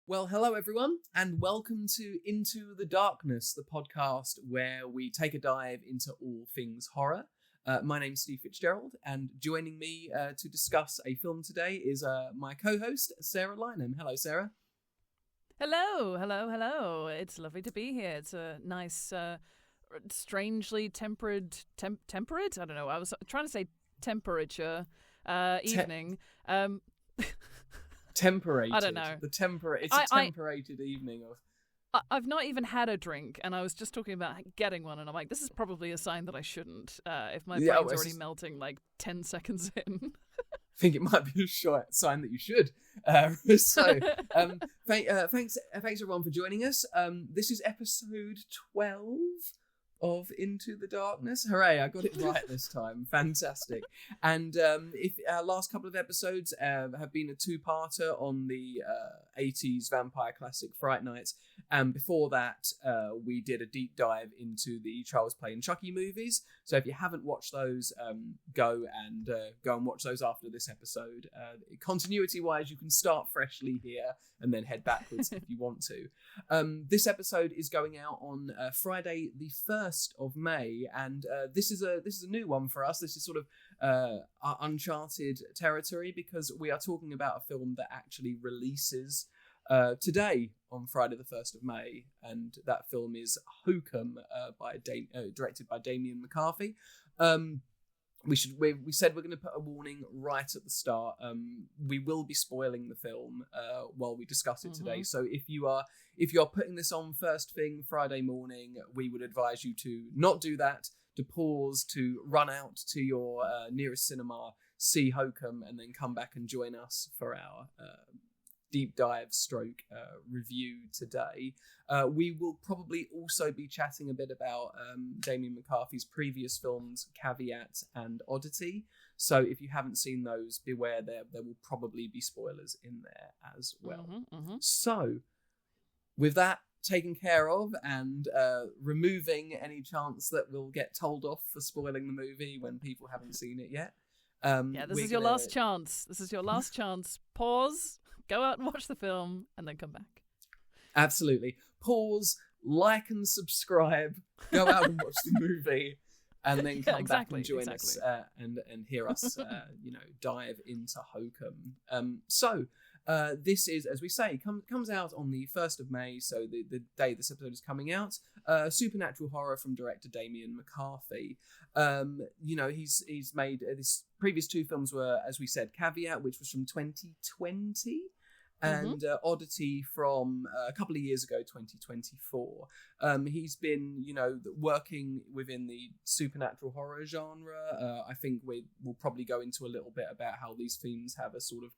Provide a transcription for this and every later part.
Well, hello everyone, and welcome to Into the Darkness, the podcast where we take a dive into all things horror. My name's Steve Fitzgerald, and joining me to discuss a film today is my co-host, Sarah Lynham. Hello, Sarah. Hello. It's lovely to be here. It's a nice, strangely temperate? I don't know. I was trying to say temperature evening. Temperated. I don't know. It's a temperated evening of. I've not even had a drink, and I was just talking about getting one, and I'm like, this is probably a sign that I shouldn't. If my brain's already melting like 10 seconds in. I think it might be a sign that you should. Thanks everyone for joining us. This is episode 12 of Into the Darkness. Hooray, I got it right this time. Fantastic. And if our last couple of episodes have been a two-parter on the 80s vampire classic Fright Nights, and before that we did a deep dive into the Charles Play and Chucky movies. So if you haven't watched those, go and watch those after this episode. Continuity-wise, you can start freshly here and then head backwards if you want to. This episode is going out on Friday the 1st of May, and this is a new one for us. This is sort of uncharted territory because we are talking about a film that actually releases today on Friday the 1st of May, and that film is Hokum, directed by Damian McCarthy. We said we're going to put a warning right at the start. We will be spoiling the film while we discuss it today. So if you are putting this on first thing Friday morning, we would advise you to not do that, to pause, to run out to your nearest cinema, see Hokum, and then come back and join us for our deep dive review today. We will probably also be chatting a bit about Damian McCarthy's previous films, Caveat and Oddity. So if you haven't seen those, beware, there will probably be spoilers in there as well. So with that taken care of, and removing any chance that we'll get told off for spoiling the movie when people haven't seen it yet. This is your last chance. This is your last chance. Pause, go out and watch the film, and then come back. Absolutely. Pause, like and subscribe, go out and watch the movie, and then come back and join us and hear us dive into Hokum. This is, as we say, comes out on the 1st of May, so the day this episode is coming out. Supernatural horror from director Damian McCarthy. He's made his previous two films were, as we said, Caveat, which was from 2020, and Oddity from a couple of years ago, 2024. He's been, working within the supernatural horror genre. I think we'll probably go into a little bit about how these themes have a sort of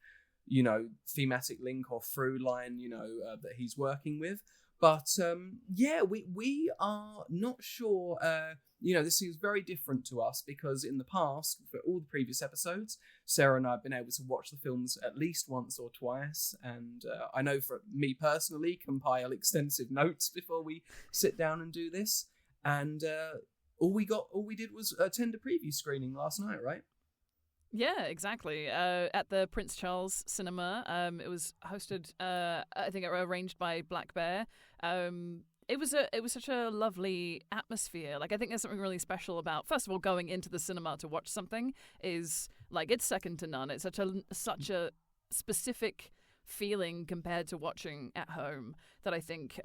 thematic link or through line, that he's working with. But we are not sure. This is very different to us because in the past, for all the previous episodes, Sarah and I have been able to watch the films at least once or twice. And I know for me personally, compile extensive notes before we sit down and do this. And all we did was attend a preview screening last night, right? Yeah, exactly. At the Prince Charles Cinema. It was hosted, I think arranged by Black Bear. It was such a lovely atmosphere. Like, I think there's something really special about, first of all, going into the cinema to watch something is like, it's second to none. It's such a specific feeling compared to watching at home that I think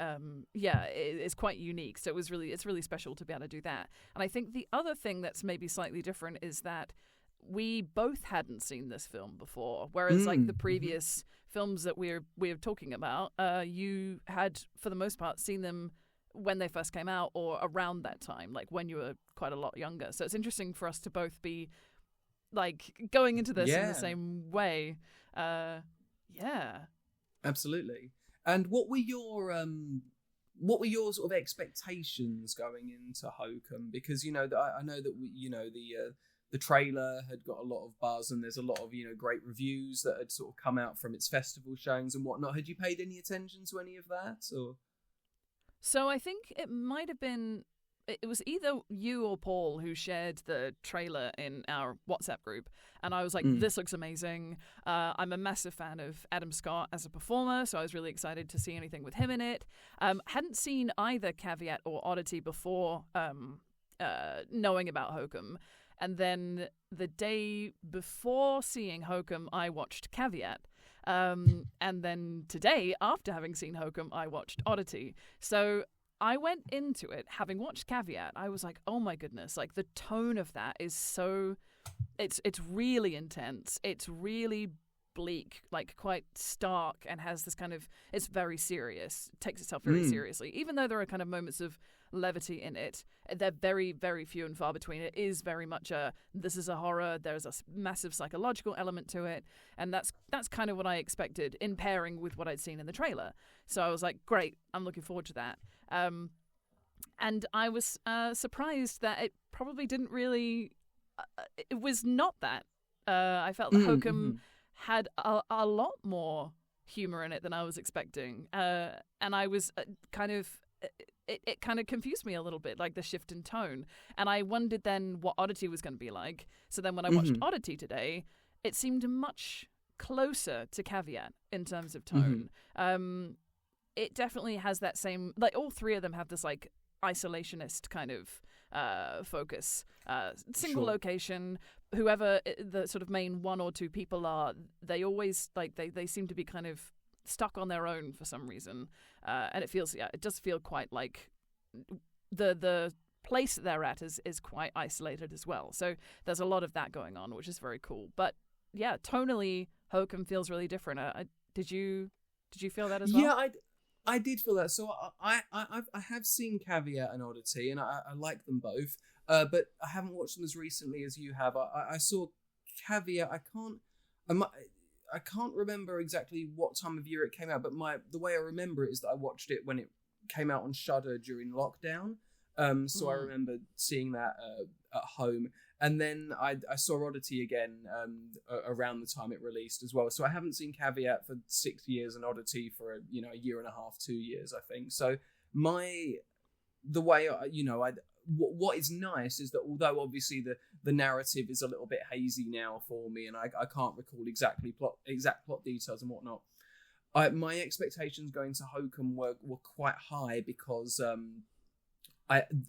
is quite unique. So it's really special to be able to do that. And I think the other thing that's maybe slightly different is that we both hadn't seen this film before, whereas like the previous films that we're talking about, you had for the most part seen them when they first came out or around that time, like when you were quite a lot younger. So it's interesting for us to both be like going into this in the same way. Absolutely. And what were your sort of expectations going into Hokum? Because I know that the trailer had got a lot of buzz, and there's a lot of great reviews that had sort of come out from its festival showings and whatnot. Had you paid any attention to any of that, or? So I think it might have been it was either you or Paul who shared the trailer in our WhatsApp group, and I was like, this looks amazing. I'm a massive fan of Adam Scott as a performer, so I was really excited to see anything with him in it. Hadn't seen either Caveat or Oddity before knowing about Hokum. And then the day before seeing Hokum, I watched Caveat. And then today, after having seen Hokum, I watched Oddity. So I went into it, having watched Caveat, I was like, oh my goodness, like the tone of that is so, it's really intense. It's really bleak, like quite stark, and has this kind of, it's very serious, it takes itself very seriously. Even though there are kind of moments of levity in it, they're very, very few and far between. It is very much this is a horror, there's a massive psychological element to it, and that's kind of what I expected in pairing with what I'd seen in the trailer. So I was like, great, I'm looking forward to that. And I was surprised that it probably didn't really, it was not that. I felt that Hokum had a lot more humor in it than I was expecting. And I was kind of, it kind of confused me a little bit, like the shift in tone. And I wondered then what Oddity was going to be like. So then when I watched Oddity today, it seemed much closer to Caveat in terms of tone. It definitely has that same, like all three of them have this like isolationist kind of focus. Single location, whoever the sort of main one or two people are, they always like they seem to be kind of stuck on their own for some reason. And it does feel quite like the place that they're at is quite isolated as well. So there's a lot of that going on, which is very cool. But yeah, tonally, Hokum feels really different. Did you feel that as well? Yeah, I did feel that. So I have seen Caveat and Oddity, and I like them both. But I haven't watched them as recently as you have. I saw Caveat. I can't remember exactly what time of year it came out, but the way I remember it is that I watched it when it came out on Shudder during lockdown. So I remember seeing that at home. And then I saw Oddity again around the time it released as well. So I haven't seen Caveat for 6 years and Oddity for a year and a half, 2 years, I think. So what is nice is that although obviously the narrative is a little bit hazy now for me, and I can't recall exact plot details and whatnot, my expectations going to Hokum were quite high because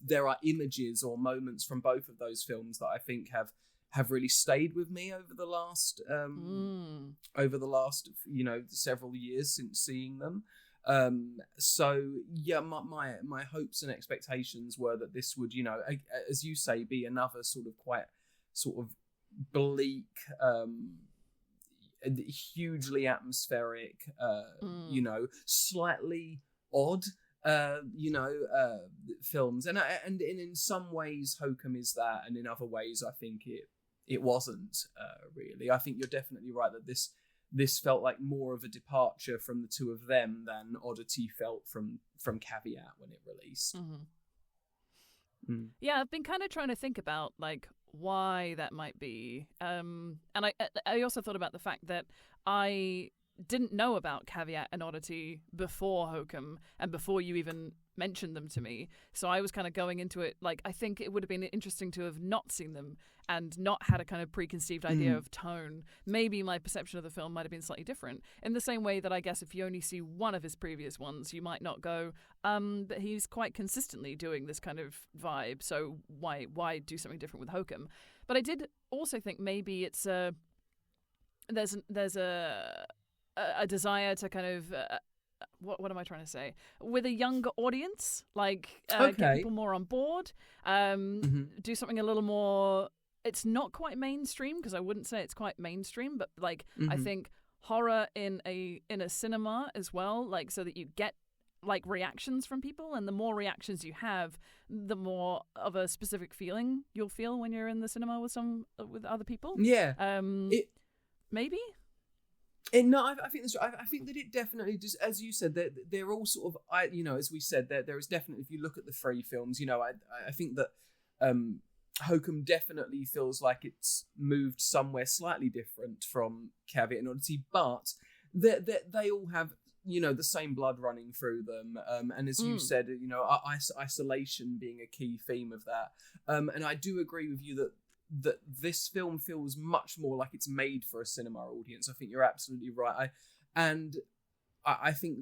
there are images or moments from both of those films that I think have really stayed with me over the last several years since seeing them. So yeah, my hopes and expectations were that this would, as you say, be another sort of bleak, hugely atmospheric, slightly odd, films, and in some ways Hokum is that, and in other ways I think it wasn't really. I think you're definitely right that this felt like more of a departure from the two of them than Oddity felt from Caveat when it released. Yeah, I've been kind of trying to think about like why that might be, and I also thought about the fact that I didn't know about Caveat and Oddity before Hokum and before you even mentioned them to me. So I was kind of going into it like, I think it would have been interesting to have not seen them and not had a kind of preconceived idea of tone. Maybe my perception of the film might have been slightly different, in the same way that I guess if you only see one of his previous ones, you might not go, but he's quite consistently doing this kind of vibe, so why do something different with Hokum? But I did also think maybe it's there's a desire to kind of what am I trying to say, with a younger audience, like get people more on board, do something a little more. It's not quite mainstream, because I wouldn't say it's quite mainstream, but like I think horror in a cinema as well, like so that you get like reactions from people, and the more reactions you have, the more of a specific feeling you'll feel when you're in the cinema with other people. Yeah. Maybe. No, I think that's right. I think that it definitely just, as you said, that they're all sort of, as we said, there is definitely, if you look at the three films, I think that Hokum definitely feels like it's moved somewhere slightly different from Caveat and Oddity, but they all have the same blood running through them, and as you said, isolation being a key theme of that, and I do agree with you that this film feels much more like it's made for a cinema audience. I think you're absolutely right. I think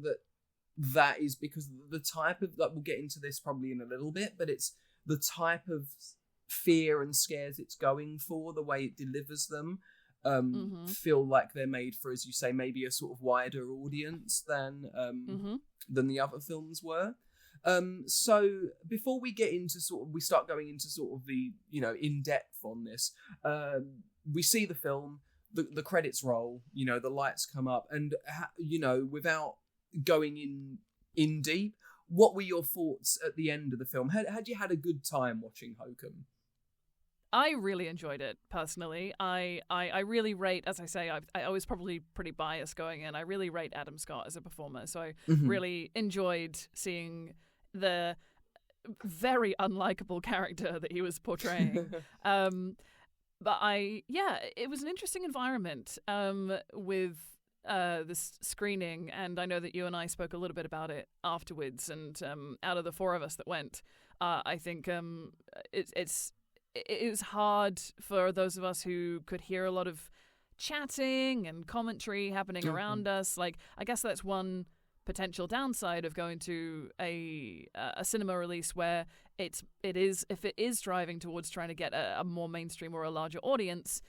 that is because the type of, like, we'll get into this probably in a little bit, but it's the type of fear and scares it's going for, the way it delivers them, feel like they're made for, as you say, maybe a sort of wider audience than the other films were. So before we get into we start going into sort of the, in depth on this, we see the film, the credits roll, the lights come up, and without going in deep, what were your thoughts at the end of the film? Had you had a good time watching Hokum? I really enjoyed it, personally. I really rate, as I say, I was probably pretty biased going in. I really rate Adam Scott as a performer, so I really enjoyed seeing the very unlikable character that he was portraying. But it was an interesting environment with this screening, and I know that you and I spoke a little bit about it afterwards, and out of the four of us that went, I think it was hard for those of us who could hear a lot of chatting and commentary happening around us. Like, I guess that's one potential downside of going to a cinema release where if it is driving towards trying to get a more mainstream or a larger audience,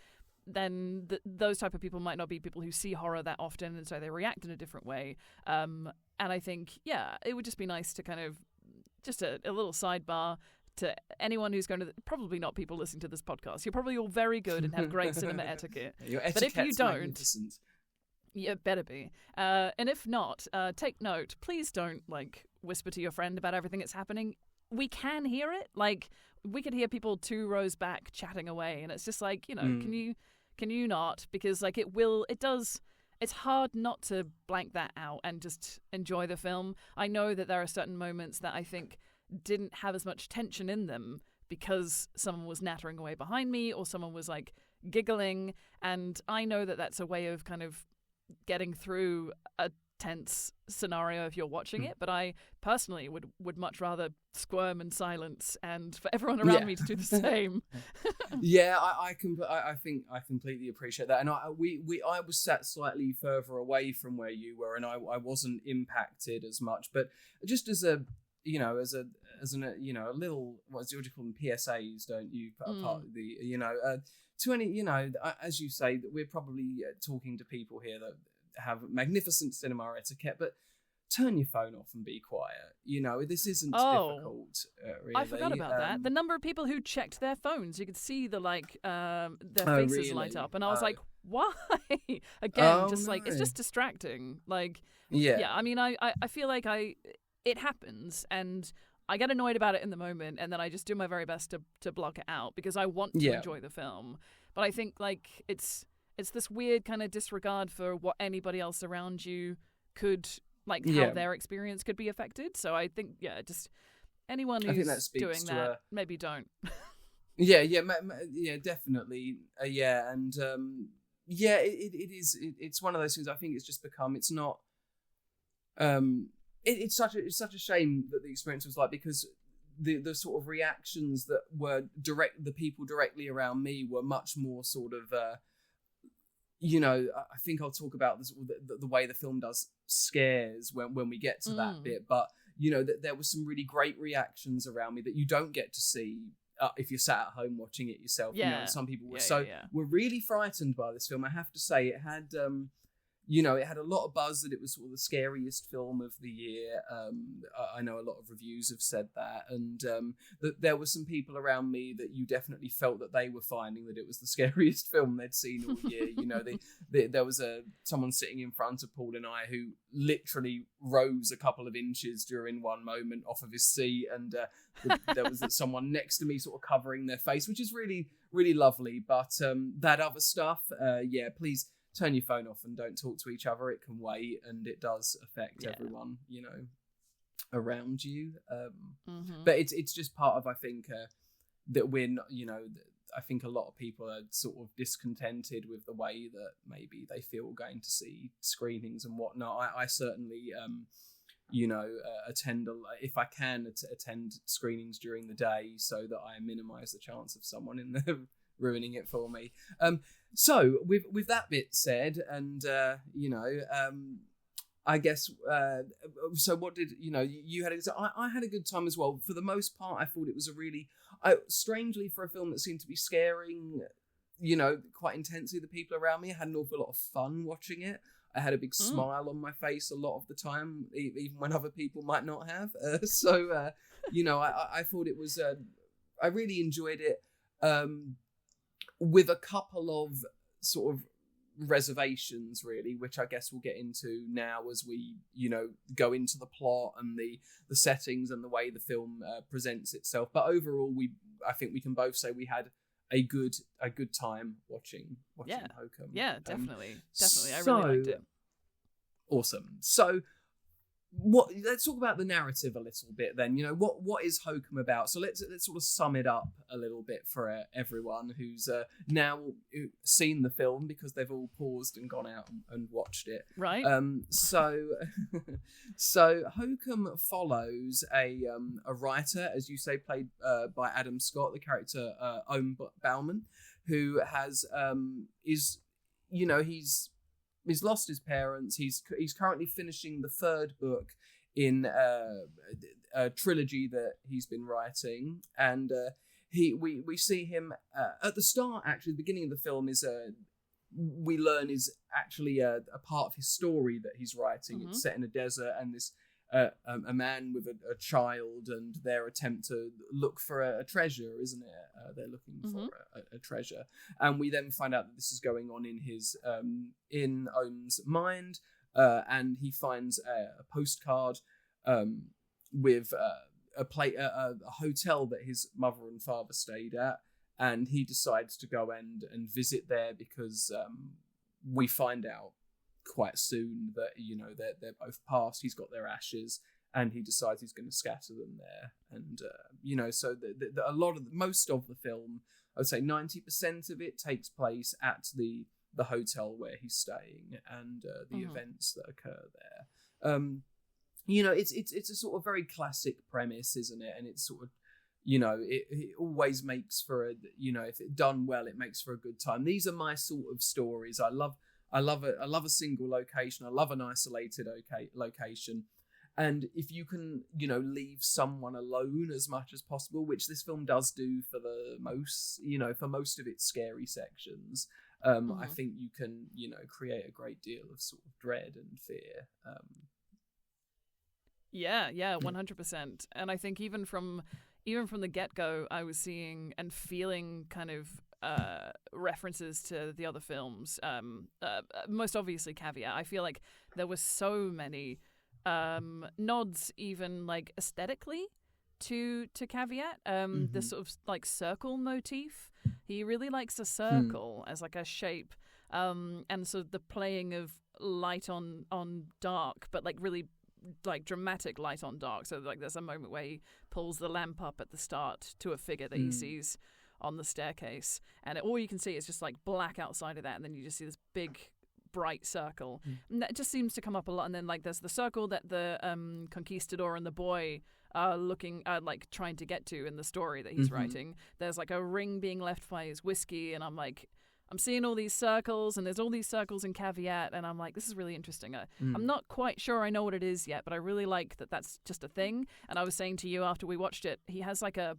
then those type of people might not be people who see horror that often, and so they react in a different way. And I think, it would just be nice to kind of just a little sidebar to anyone who's going to, probably not people listening to this podcast. You're probably all very good and have great cinema etiquette. But if you don't, yeah, better be. And if not, take note. Please don't whisper to your friend about everything that's happening. We can hear it. We could hear people 2 rows back chatting away, and it's just can you not? Because it's hard not to blank that out and just enjoy the film. I know that there are certain moments that I think didn't have as much tension in them because someone was nattering away behind me or someone was giggling, and I know that that's a way of kind of getting through a tense scenario if you're watching it, but I personally would much rather squirm in silence and for everyone around me to do the same. I think I completely appreciate that, and I was sat slightly further away from where you were, and I wasn't impacted as much, but just as a little, what do you call them, PSAs, don't you? Part of the, to any, as you say, that we're probably talking to people here that have magnificent cinema etiquette, but turn your phone off and be quiet. This isn't difficult, really. I forgot about that. The number of people who checked their phones, you could see their faces really? light up, and I was like, why? Again, it's just distracting. I mean, I feel like it happens, and I get annoyed about it in the moment, and then I just do my very best to block it out because I want to enjoy the film. But I think it's this weird kind of disregard for what anybody else around you could, how their experience could be affected. So I think, just anyone who's doing that, maybe don't. Definitely. And it is. It's one of those things. I think it's just become. It's not. It's such a shame that the experience was because the sort of reactions that were the people directly around me were much more sort of. I think I'll talk about the way the film does scares when we get to that bit, but there was some really great reactions around me that you don't get to see if you're sat at home watching it yourself. Some people were were really frightened by this film. I have to say, it had it had a lot of buzz that it was sort of the scariest film of the year. I know a lot of reviews have said that, and that there were some people around me that you definitely felt that they were finding that it was the scariest film they'd seen all year. There was someone sitting in front of Paul and I who literally rose a couple of inches during one moment off of his seat, and there was someone next to me sort of covering their face, which is really, really lovely. But that other stuff, please turn your phone off and don't talk to each other. It can wait, and it does affect everyone, around you. But it's just part of, I think, that we're not, I think a lot of people are sort of discontented with the way that maybe they feel going to see screenings and whatnot. I certainly, attend, if I can, attend screenings during the day so that I minimise the chance of someone in there ruining it for me. So with that bit said, and I guess so what did you had I had a good time as well. For the most part, I thought it was a really strangely, for a film that seemed to be scaring quite intensely the people around me, I had an awful lot of fun watching it. I had a big smile on my face a lot of the time, even when other people might not have. I thought it was I really enjoyed it, with a couple of sort of reservations, really, which I guess we'll get into now as we go into the plot and the settings and the way the film presents itself. But overall, I think we can both say we had a good time watching Hokum. Yeah, definitely. I really liked it. Awesome. So let's talk about the narrative a little bit then. What is Hokum about? So let's sort of sum it up a little bit for everyone who's now seen the film, because they've all paused and gone out and watched it. Right. So Hokum follows a writer, as you say, played by Adam Scott, the character Owen Bauman, who has he's lost his parents. He's currently finishing the third book in a trilogy that he's been writing, and we see him at the start. Actually, the beginning of the film we learn is actually a part of his story that he's writing. Mm-hmm. It's set in a desert, and this a man with a child and their attempt to look for a treasure, isn't it? They're looking for a treasure, and we then find out that this is going on in his in Owen's mind, and he finds a postcard with a hotel that his mother and father stayed at, and he decides to go and visit there because we find out quite soon that they're both passed. He's got their ashes, and he decides he's going to scatter them there. And so most of the film, I would say 90% of it takes place at the hotel where he's staying, and the events that occur there. It's a sort of very classic premise, isn't it? And it's sort of it always makes for if it done well, it makes for a good time. These are my sort of stories. I love a single location. I love an isolated location. And if you can, leave someone alone as much as possible, which this film does do for the most of its scary sections, I think you can, create a great deal of sort of dread and fear. Yeah, 100%. And I think even from the get-go, I was seeing and feeling kind of references to the other films. Most obviously Caveat. I feel like there were so many nods, even like aesthetically, to Caveat. The sort of like circle motif. He really likes a circle as like a shape, and so the playing of light on dark, but like really like dramatic light on dark. So like there's a moment where he pulls the lamp up at the start to a figure that he sees on the staircase, and all you can see is just like black outside of that, and then you just see this big bright circle, and that just seems to come up a lot. And then like there's the circle that the conquistador and the boy are looking like trying to get to in the story that he's writing. There's like a ring being left by his whiskey, and I'm seeing all these circles, and there's all these circles in Caveat, and I'm like, this is really interesting. I'm not quite sure I know what it is yet, but I really like that that's just a thing. And I was saying to you after we watched it, he has like a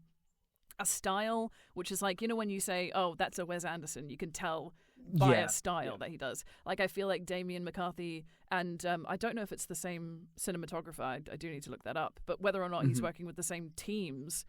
style, which is like, when you say, oh, that's a Wes Anderson, you can tell by a style that he does. Like, I feel like Damian McCarthy, and I don't know if it's the same cinematographer, I do need to look that up, but whether or not he's working with the same teams,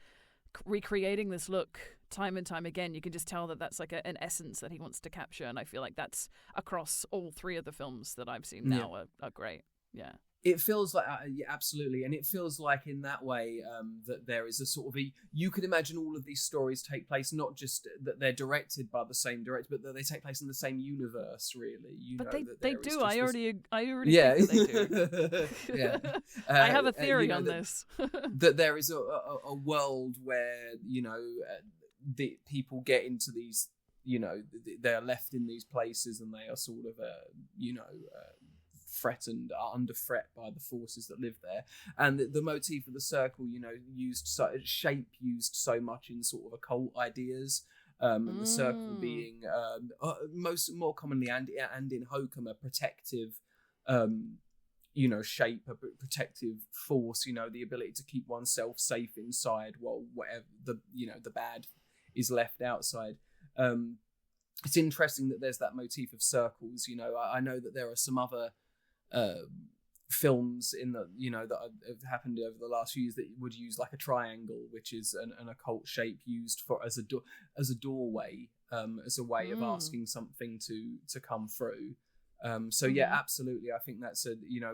recreating this look time and time again, you can just tell that that's like an essence that he wants to capture. And I feel like that's across all three of the films that I've seen now are great. Yeah. It feels like, absolutely. And it feels like in that way that there is a sort of you could imagine all of these stories take place, not just that they're directed by the same director, but that they take place in the same universe, really. They do. I already yeah. think that they do. Yeah. I have a theory on this. That there is a world where, the people get into these, they're left in these places and they are sort of threatened, are under threat by the forces that live there. And the motif of the circle, used so much in sort of occult ideas. The circle being more commonly and in Hokum a protective shape, a protective force, the ability to keep oneself safe inside while whatever the bad is left outside. It's interesting that there's that motif of circles. I know that there are some other films in the that have happened over the last few years that would use like a triangle, which is an occult shape used as a doorway, as a way of asking something to come through. So yeah, absolutely. I think that's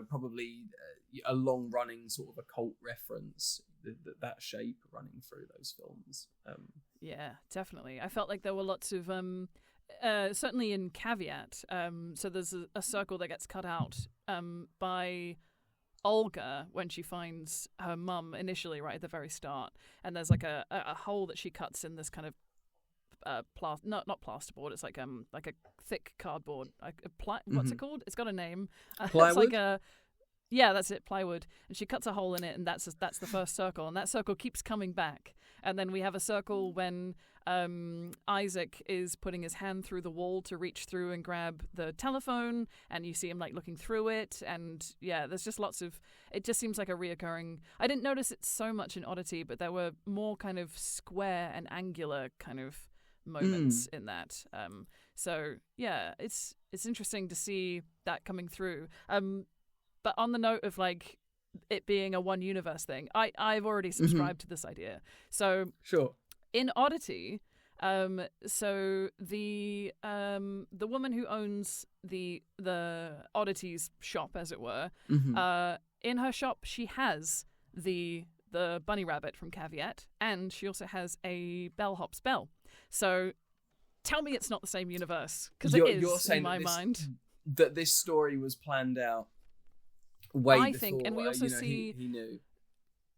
probably a long running sort of occult reference, that shape running through those films. Yeah, definitely. I felt like there were lots of certainly in Caveat, so there's a circle that gets cut out by Olga when she finds her mum initially, right at the very start, and there's like a hole that she cuts in this kind of not plasterboard. It's like a thick cardboard. What's it called? It's got a name. Plywood. It's like yeah, that's it, plywood. And she cuts a hole in it, and that's the first circle, and that circle keeps coming back. And then we have a circle when Isaac is putting his hand through the wall to reach through and grab the telephone, and you see him like looking through it. And yeah, there's just lots of, it just seems like a reoccurring. I didn't notice it so much in Oddity, but there were more kind of square and angular kind of moments in that. So yeah, it's interesting to see that coming through. But on the note of like it being a one universe thing, I've already subscribed to this idea. So sure. In Oddity, so the woman who owns the Oddities shop, as it were, in her shop she has the bunny rabbit from Caveat, and she also has a bellhop's bell. So tell me it's not the same universe, because it is, you're saying in my mind. That this story was planned out way before. I think, and we also see he knew.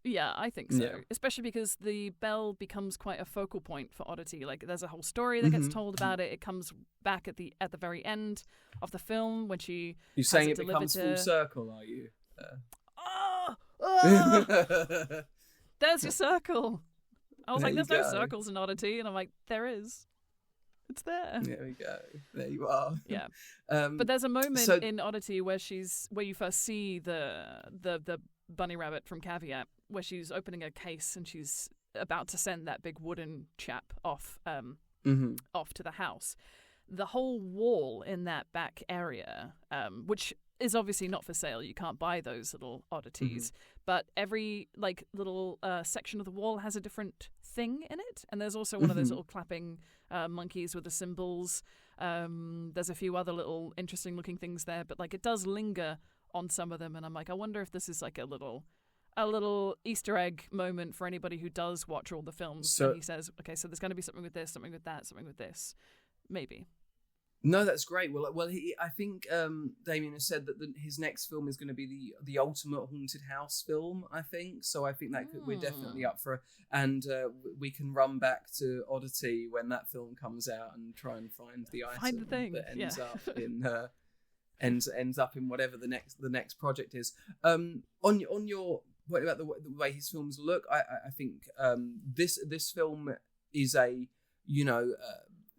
Yeah, I think so. Yeah. Especially because the bell becomes quite a focal point for Oddity. Like, there's a whole story that gets told about it. It comes back at the very end of the film when she. You're saying it becomes full circle, are you? There's your circle. I was like, there's no circles in Oddity, and I'm like, there is. It's there. There we go. There you are. Yeah. But there's a moment in Oddity where you first see the bunny rabbit from Caveat, where she's opening a case and she's about to send that big wooden chap off to the house. The whole wall in that back area, which is obviously not for sale, you can't buy those little oddities, but every like little section of the wall has a different thing in it, and there's also one of those little clapping monkeys with the cymbals. There's a few other little interesting looking things there, but like it does linger on some of them, and I'm like, I wonder if this is like a little Easter egg moment for anybody who does watch all the films. So, and he says, okay, so there's going to be something with this, something with that, something with this, maybe. No, that's great. Well, I think Damian has said that his next film is going to be the ultimate haunted house film. I think so. I think that we're definitely up for, and we can run back to Oddity when that film comes out and try and find the item that ends up in. Ends up in whatever the next project is. On your point about the way his films look, I think this film is a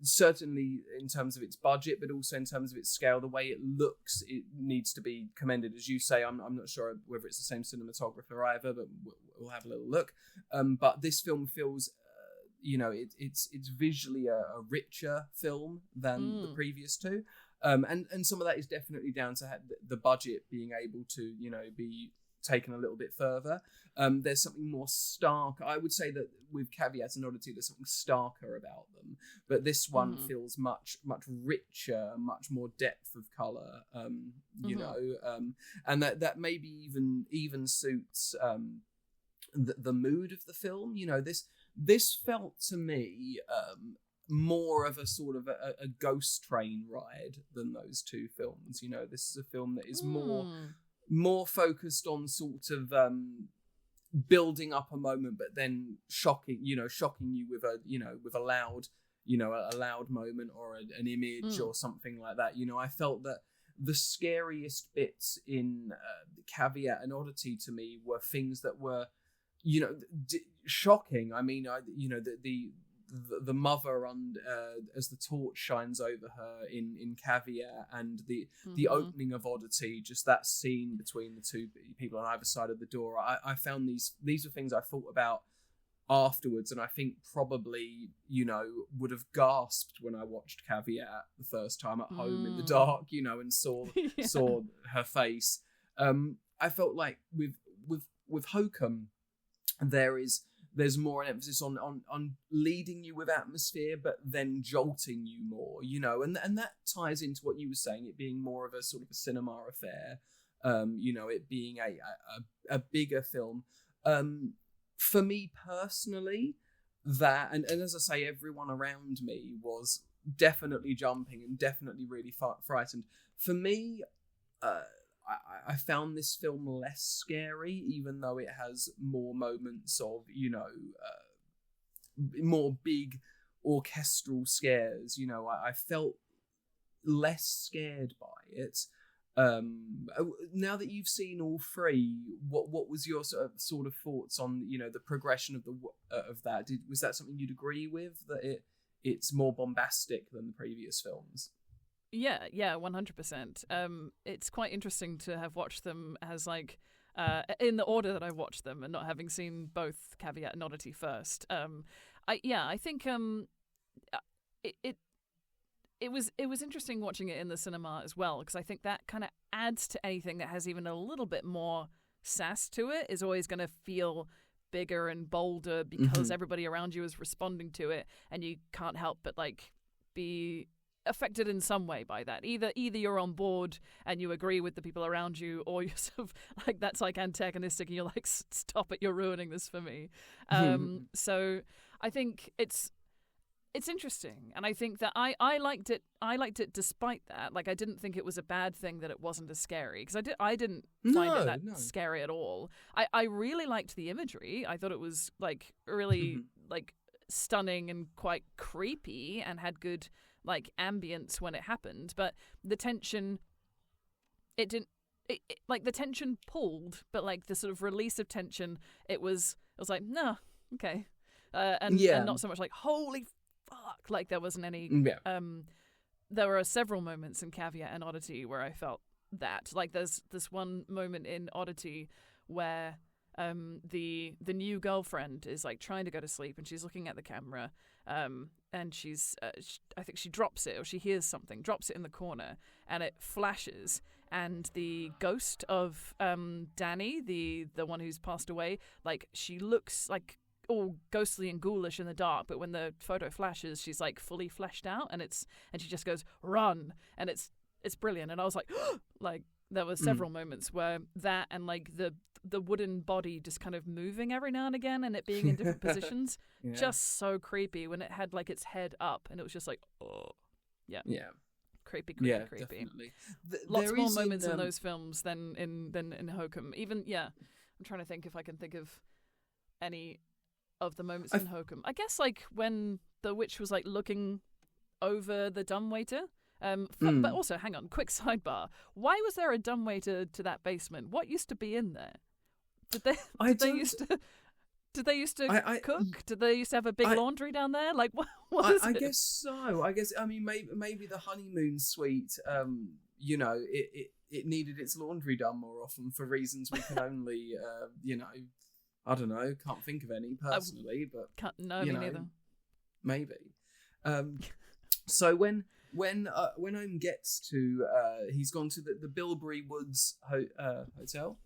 certainly in terms of its budget, but also in terms of its scale, the way it looks, it needs to be commended. As you say, I'm not sure whether it's the same cinematographer either, but we'll have a little look. But this film feels, it's visually a richer film than the previous two. And some of that is definitely down to the budget being able to, be taken a little bit further. There's something more stark. I would say that with Caveat and Oddity, there's something starker about them. But this one feels much, much richer, much more depth of colour, and that maybe even suits the mood of the film. This felt to me more of a sort of a ghost train ride than those two films. This is a film that is more focused on sort of building up a moment, but then shocking you with a loud, a loud moment or an image or something like that. I felt that the scariest bits in Caveat and Oddity to me were things that were, shocking. I mean, the mother as the torch shines over her in Caveat, and the opening of Oddity, just that scene between the two people on either side of the door. I found these were things I thought about afterwards, and I think probably would have gasped when I watched Caveat the first time at home in the dark, and saw her face. I felt like with Hokum, there's more an emphasis on leading you with atmosphere, but then jolting you more, and that ties into what you were saying, it being more of a sort of a cinema affair, it being a bigger film. For me personally, that, and as I say, everyone around me was definitely jumping and definitely really frightened. For me, I found this film less scary, even though it has more moments of, more big orchestral scares. I felt less scared by it. Now that you've seen all three, what was your sort of thoughts on the progression of that? Was that something you'd agree with, that it's more bombastic than the previous films? Yeah, 100%. It's quite interesting to have watched them as in the order that I watched them, and not having seen both Caveat and Oddity first. I think it was interesting watching it in the cinema as well, because I think that kind of adds to anything that has even a little bit more sass to it. Is always going to feel bigger and bolder because everybody around you is responding to it, and you can't help but be affected in some way by that. Either you're on board and you agree with the people around you, or you're sort of that's antagonistic and you're stop it, you're ruining this for me. So I think it's interesting, and I think that I liked it despite that. I didn't think it was a bad thing that it wasn't as scary, because I didn't find it that scary at all. I really liked the imagery. I thought it was really stunning and quite creepy, and had good ambience when it happened, but the tension, the tension pulled, but the sort of release of tension, it was no, okay, and not so much holy fuck, there wasn't any. There were several moments in Caveat and Oddity where I felt that, there's this one moment in Oddity where the new girlfriend is trying to go to sleep, and she's looking at the camera, and she's I think she drops it, or she hears something, drops it in the corner, and it flashes, and the ghost of Danny, the one who's passed away, she looks all ghostly and ghoulish in the dark, but when the photo flashes, she's fully fleshed out, and she just goes run, and it's brilliant. And I was there were several moments where that, and the wooden body just kind of moving every now and again, and it being in different positions, just so creepy when it had its head up, and it was just creepy. Definitely. Lots more moments in those films than in Hokum. Even I'm trying to think if I can think of any of the moments in Hokum. I guess when the witch was looking over the dumbwaiter. But also, hang on, quick sidebar. Why was there a dumbwaiter to that basement? What used to be in there? Did they used to cook? Did they used to have a big laundry down there? What is it? I guess so. I mean, maybe the honeymoon suite. It needed its laundry done more often for reasons we can only, I don't know. Can't think of any personally, but me neither. Maybe. So when Owen gets to, he's gone to the Bilberry Woods Hotel,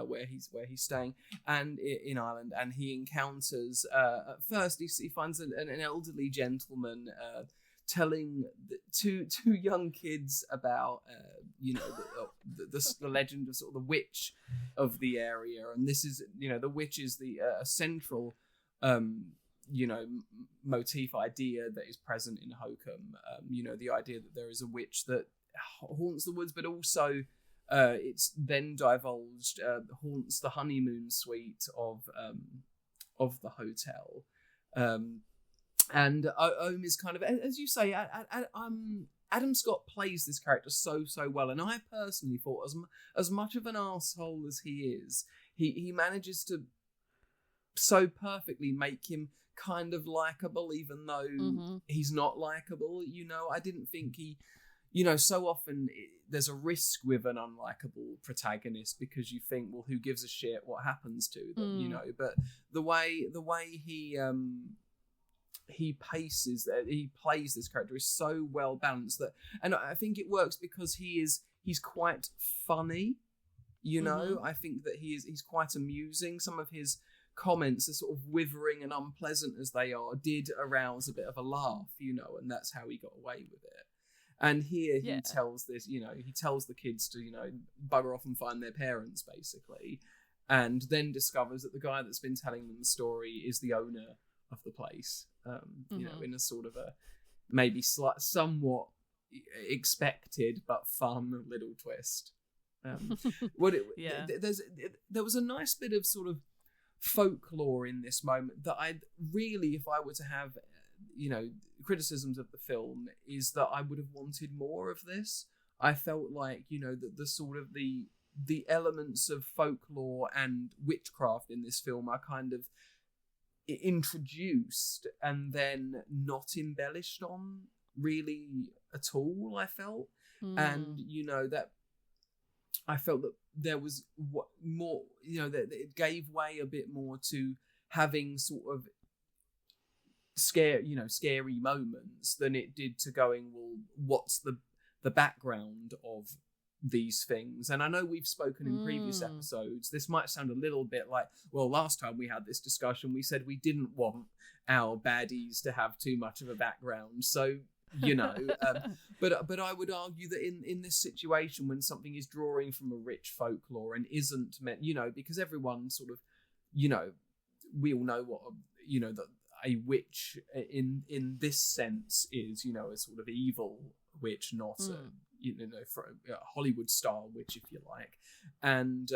where he's staying, and in Ireland, and he encounters at first he finds an elderly gentleman telling two young kids about the legend of sort of the witch of the area, and this is the witch is the central motif idea that is present in Hokum. The idea that there is a witch that haunts the woods, but also it's then divulged haunts the honeymoon suite of the hotel. And Ohm is kind of, as you say, Adam Scott plays this character so well, and I personally thought, as much of an arsehole as he is, he manages to so perfectly make him kind of likable, even though he's not likable. I didn't think he, so often there's a risk with an unlikable protagonist because you think, well, who gives a shit what happens to them, But the way he plays this character is so well balanced and I think it works because he's quite funny. I think that he's quite amusing. Some of his comments, as sort of withering and unpleasant as they are, did arouse a bit of a laugh, and that's how he got away with it. And here he tells this, he tells the kids to, bugger off and find their parents, basically, and then discovers that the guy that's been telling them the story is the owner of the place, in a sort of a maybe somewhat expected but fun little twist. There was a nice bit of sort of folklore in this moment that I'd really, if I were to have, criticisms of the film, is that I would have wanted more of this. I felt like, the sort of the elements of folklore and witchcraft in this film are kind of introduced and then not embellished on really at all, I felt. And, that I felt that there was more, that it gave way a bit more to having sort of scary moments than it did to going, well, what's the background of these things? And I know we've spoken in previous episodes, this might sound a little bit like, well, last time we had this discussion, we said we didn't want our baddies to have too much of a background. So, but I would argue that in this situation, when something is drawing from a rich folklore and isn't meant, because everyone sort of, we all know what, that a witch in this sense is, a sort of evil witch, not a Hollywood style witch, if you like. And,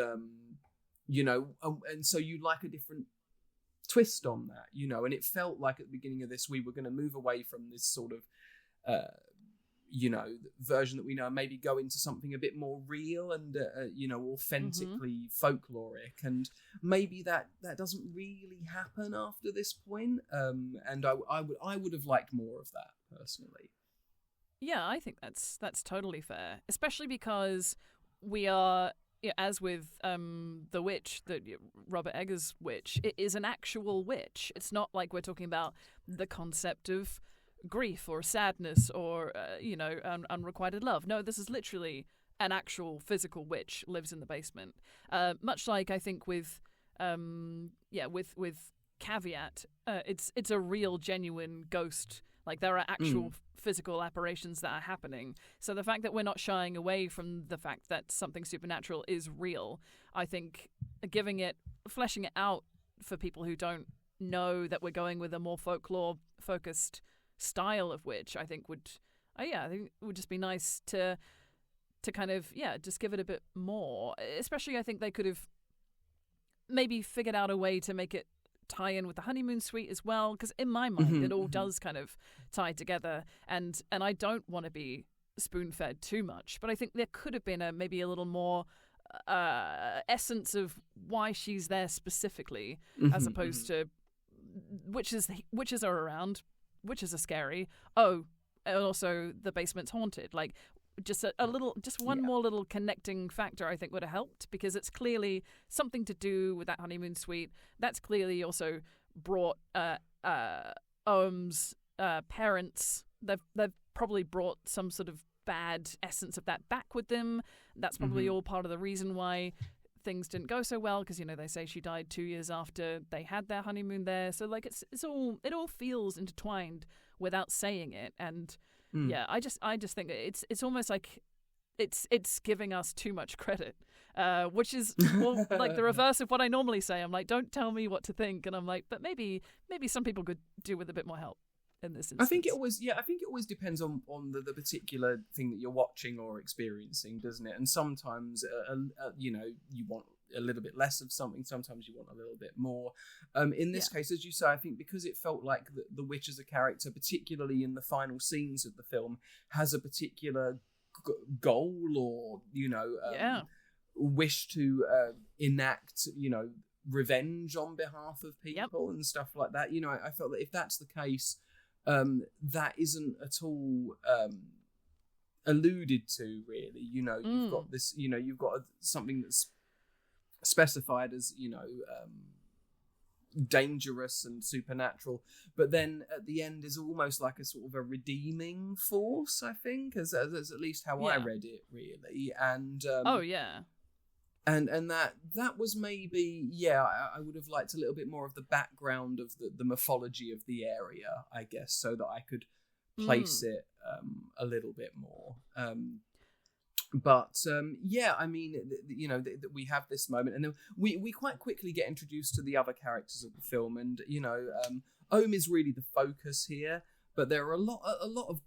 and so you like a different twist on that, and it felt like at the beginning of this, we were going to move away from this sort of, version that we know, and maybe go into something a bit more real and, authentically folkloric. And maybe that doesn't really happen after this point. And I would have liked more of that personally. Yeah, I think that's totally fair, especially because we are, as with the witch, Robert Eggers' witch, it is an actual witch. It's not like we're talking about the concept of grief or sadness or unrequited love. No, this is literally an actual physical witch lives in the basement. Much like I think with Caveat, it's a real genuine ghost. Like there are actual physical apparitions that are happening. So the fact that we're not shying away from the fact that something supernatural is real, I think fleshing it out for people who don't know that we're going with a more folklore focused style of witch, I think would just be nice to kind of just give it a bit more. Especially, I think they could have maybe figured out a way to make it tie in with the honeymoon suite as well, because in my mind it all does kind of tie together, and I don't want to be spoon-fed too much, but I think there could have been maybe a little more essence of why she's there specifically, as opposed to witches are around. Witches are scary. Oh, and also the basement's haunted. Like, just one more little connecting factor, I think, would have helped, because it's clearly something to do with that honeymoon suite. That's clearly also brought Ohm's parents. They've probably brought some sort of bad essence of that back with them. That's probably all part of the reason why things didn't go so well, because they say she died 2 years after they had their honeymoon there. So like it all feels intertwined without saying it. And I just think it's almost like it's giving us too much credit, which is more like the reverse of what I normally say. I'm like, don't tell me what to think, and I'm like, but maybe some people could do with a bit more help. in this instance. I think it always depends on the particular thing that you're watching or experiencing, doesn't it? And sometimes, you know, you want a little bit less of something. Sometimes you want a little bit more. In this case, as you say, I think because it felt like the witch as a character, particularly in the final scenes of the film, has a particular goal or, you know, wish to enact, you know, revenge on behalf of people and stuff like that. You know, I felt that if that's the case, that isn't at all alluded to, really. You know, you've got this, you know, you've got something that's specified as, you know, dangerous and supernatural, but then at the end is almost like a sort of a redeeming force, I think, as at least how I read it, really. And and that was maybe, I would have liked a little bit more of the background of the mythology of the area, I guess, so that I could place it a little bit more. But I mean, you know, we have this moment, and then we quite quickly get introduced to the other characters of the film, and you know, Ohm is really the focus here, but there are a lot of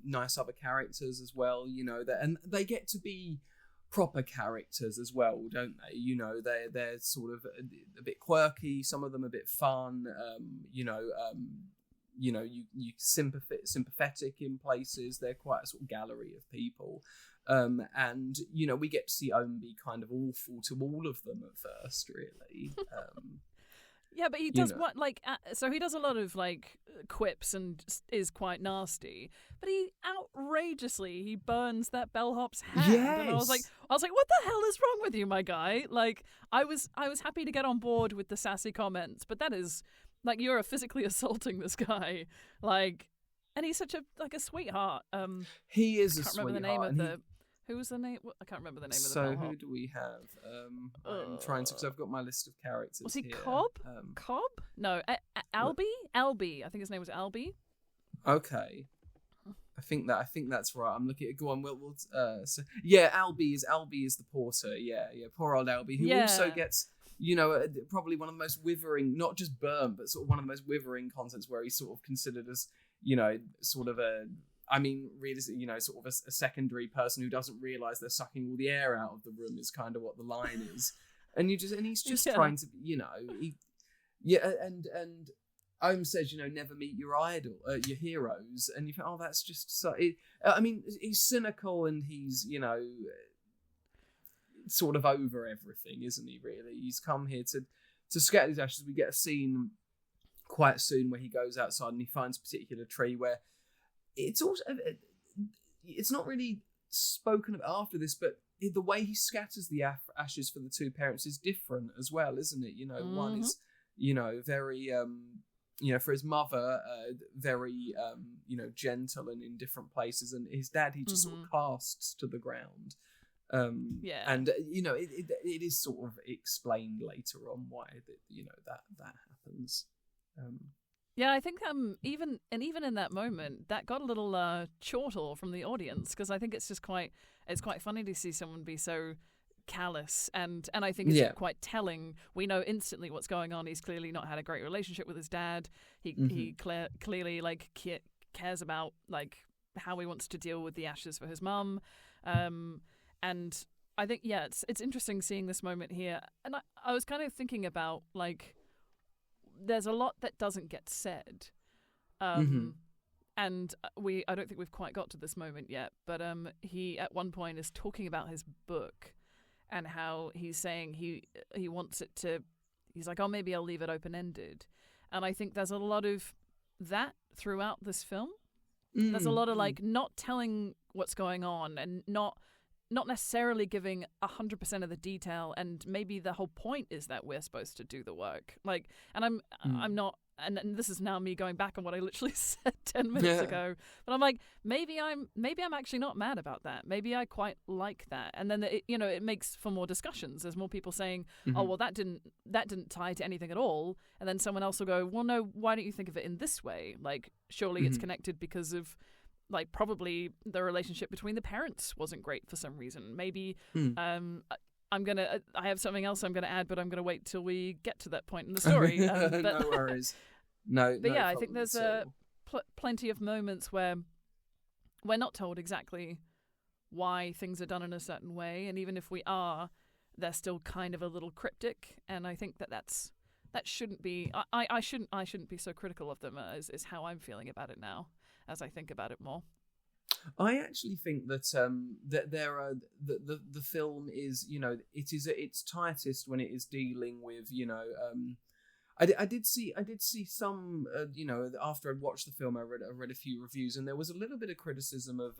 nice other characters as well, you know, and they get to be proper characters as well, don't they? You know, they're sort of a bit quirky, some of them a bit fun, you know, you sympathetic in places. They're quite a sort of gallery of people. And, you know, we get to see Ohm be kind of awful to all of them at first, really. Yeah, but he does so he does a lot of like quips and is quite nasty, but he outrageously burns that bellhop's hand. Yes. And I was like, what the hell is wrong with you, my guy? Like, I was happy to get on board with the sassy comments, but that is like, you're physically assaulting this guy, like, and he's such a sweetheart. He is. I can't remember the name of the. Who was the name? I can't remember the name of the bellhop. So who do we have? I'm trying to, because I've got my list of characters. Was he here. Cobb? Cobb? No, Albie. Albie. I think his name was Albie. Okay, I think that's right. I'm looking at. Go on. Albie is the porter. Yeah. Poor old Albie, who also gets, you know, probably one of the most withering, not just burn, but sort of one of the most withering contents, where he's sort of considered as, you know, sort of really, you know, sort of a secondary person who doesn't realise they're sucking all the air out of the room is kind of what the line is. And he's just trying to, you know, and Ohm says, you know, never meet your your heroes. And you think, oh, that's just so, I mean, he's cynical and he's, you know, sort of over everything, isn't he, really? He's come here to scatter these ashes. We get a scene quite soon where he goes outside and he finds a particular tree where it's also, it's not really spoken of after this, but the way he scatters the ashes for the two parents is different as well, isn't it? You know, one is, you know, very, you know, for his mother, very, you know, gentle and in different places, and his dad, he just sort of casts to the ground. And you know, it is sort of explained later on why that, you know, that happens. Yeah, I think even in that moment, that got a little chortle from the audience, because I think it's quite funny to see someone be so callous, and I think it's quite telling. We know instantly what's going on. He's clearly not had a great relationship with his dad. He clearly like cares about like how he wants to deal with the ashes for his mum, and I think it's interesting seeing this moment here. And I was kind of thinking about like, there's a lot that doesn't get said, and I don't think we've quite got to this moment yet, but he at one point is talking about his book and how he's saying he wants it to, he's like, oh, maybe I'll leave it open-ended. And I think there's a lot of that throughout this film. There's a lot of like not telling what's going on and not necessarily giving 100% of the detail, and maybe the whole point is that we're supposed to do the work. Like, and I'm not, and this is now me going back on what I literally said 10 minutes ago. But I'm like, maybe I'm actually not mad about that. Maybe I quite like that. And then it makes for more discussions. There's more people saying, oh well, that didn't tie to anything at all. And then someone else will go, well, no, why don't you think of it in this way? Like, surely it's connected because of, like, probably the relationship between the parents wasn't great for some reason. Maybe I have something else I'm gonna add, but I'm gonna wait till we get to that point in the story. No worries. No. But yeah, I think there's plenty of moments where we're not told exactly why things are done in a certain way, and even if we are, they're still kind of a little cryptic. And I think that shouldn't be. I shouldn't be so critical of them. Is how I'm feeling about it now, as I think about it more. I actually think that that there are the film is, it is at its tightest when it is dealing with, I did see some, after I'd watched the film, I read a few reviews, and there was a little bit of criticism of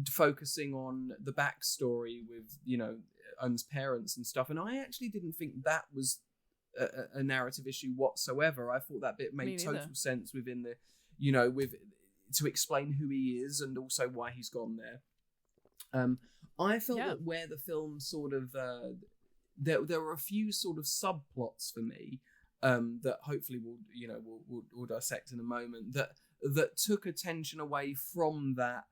focusing on the backstory with, Un's parents and stuff, and I actually didn't think that was a narrative issue whatsoever. I thought that bit made total sense within the, with to explain who he is and also why he's gone there. I felt that where the film sort of there were a few sort of subplots for me that hopefully we'll dissect in a moment that took attention away from that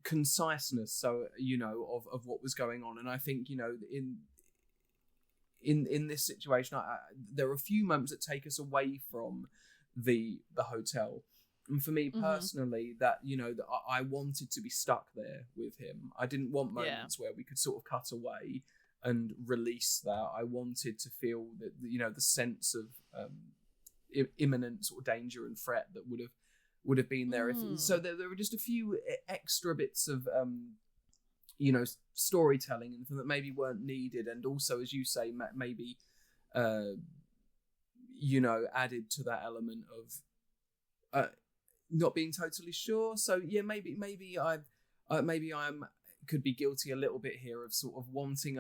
conciseness, so of what was going on. And I think in this situation, there are a few moments that take us away from the hotel, and for me personally, that that I wanted to be stuck there with him. I didn't want moments where we could sort of cut away and release that. I wanted to feel that the sense of imminent sort of danger and threat that would have been there. So there were just a few extra bits of storytelling and that maybe weren't needed, and also, as you say, maybe added to that element of not being totally sure. So maybe I'm could be guilty a little bit here of sort of wanting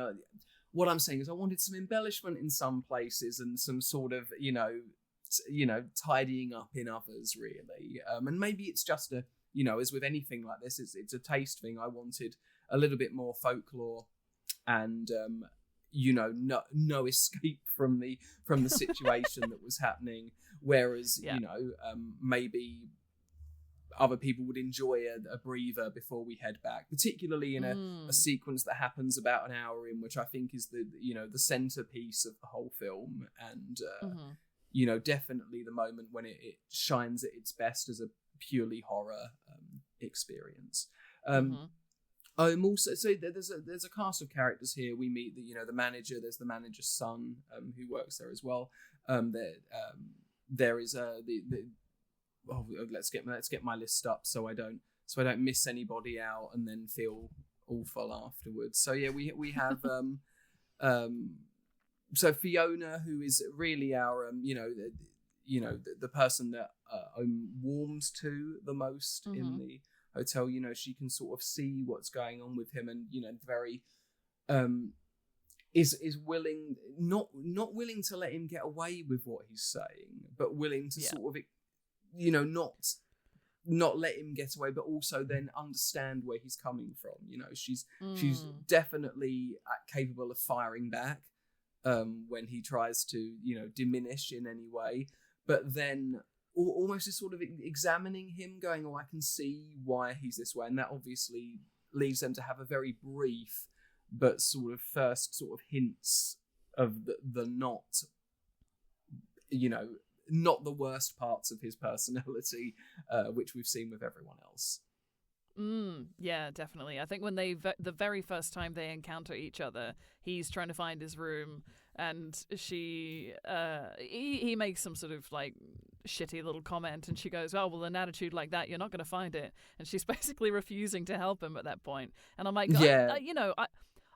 what I'm saying is I wanted some embellishment in some places and some sort of tidying up in others, really. And maybe it's just as with anything like this, it's a taste thing. I wanted a little bit more folklore and no escape from the situation that was happening, whereas maybe other people would enjoy a breather before we head back, particularly in a sequence that happens about an hour in, which I think is the centerpiece of the whole film, and definitely the moment when it shines at its best as a purely horror experience. Also, so there's a cast of characters here. We meet the manager. There's the manager's son who works there as well. There is let's get my list up so I don't miss anybody out and then feel awful afterwards. So we have so Fiona, who is really our the person that warms to the most in the hotel. She can sort of see what's going on with him, and very is willing, not willing to let him get away with what he's saying, but willing to sort of not let him get away, but also then understand where he's coming from. She's definitely capable of firing back when he tries to diminish in any way, but then almost is sort of examining him, going, I can see why he's this way, and that obviously leaves them to have a very brief but sort of first sort of hints of the not the worst parts of his personality, which we've seen with everyone else. Yeah, definitely. I think when the very first time they encounter each other, he's trying to find his room, and he makes some sort of like shitty little comment, and she goes, "Oh, well, an attitude like that, you're not going to find it." And she's basically refusing to help him at that point. And I'm like,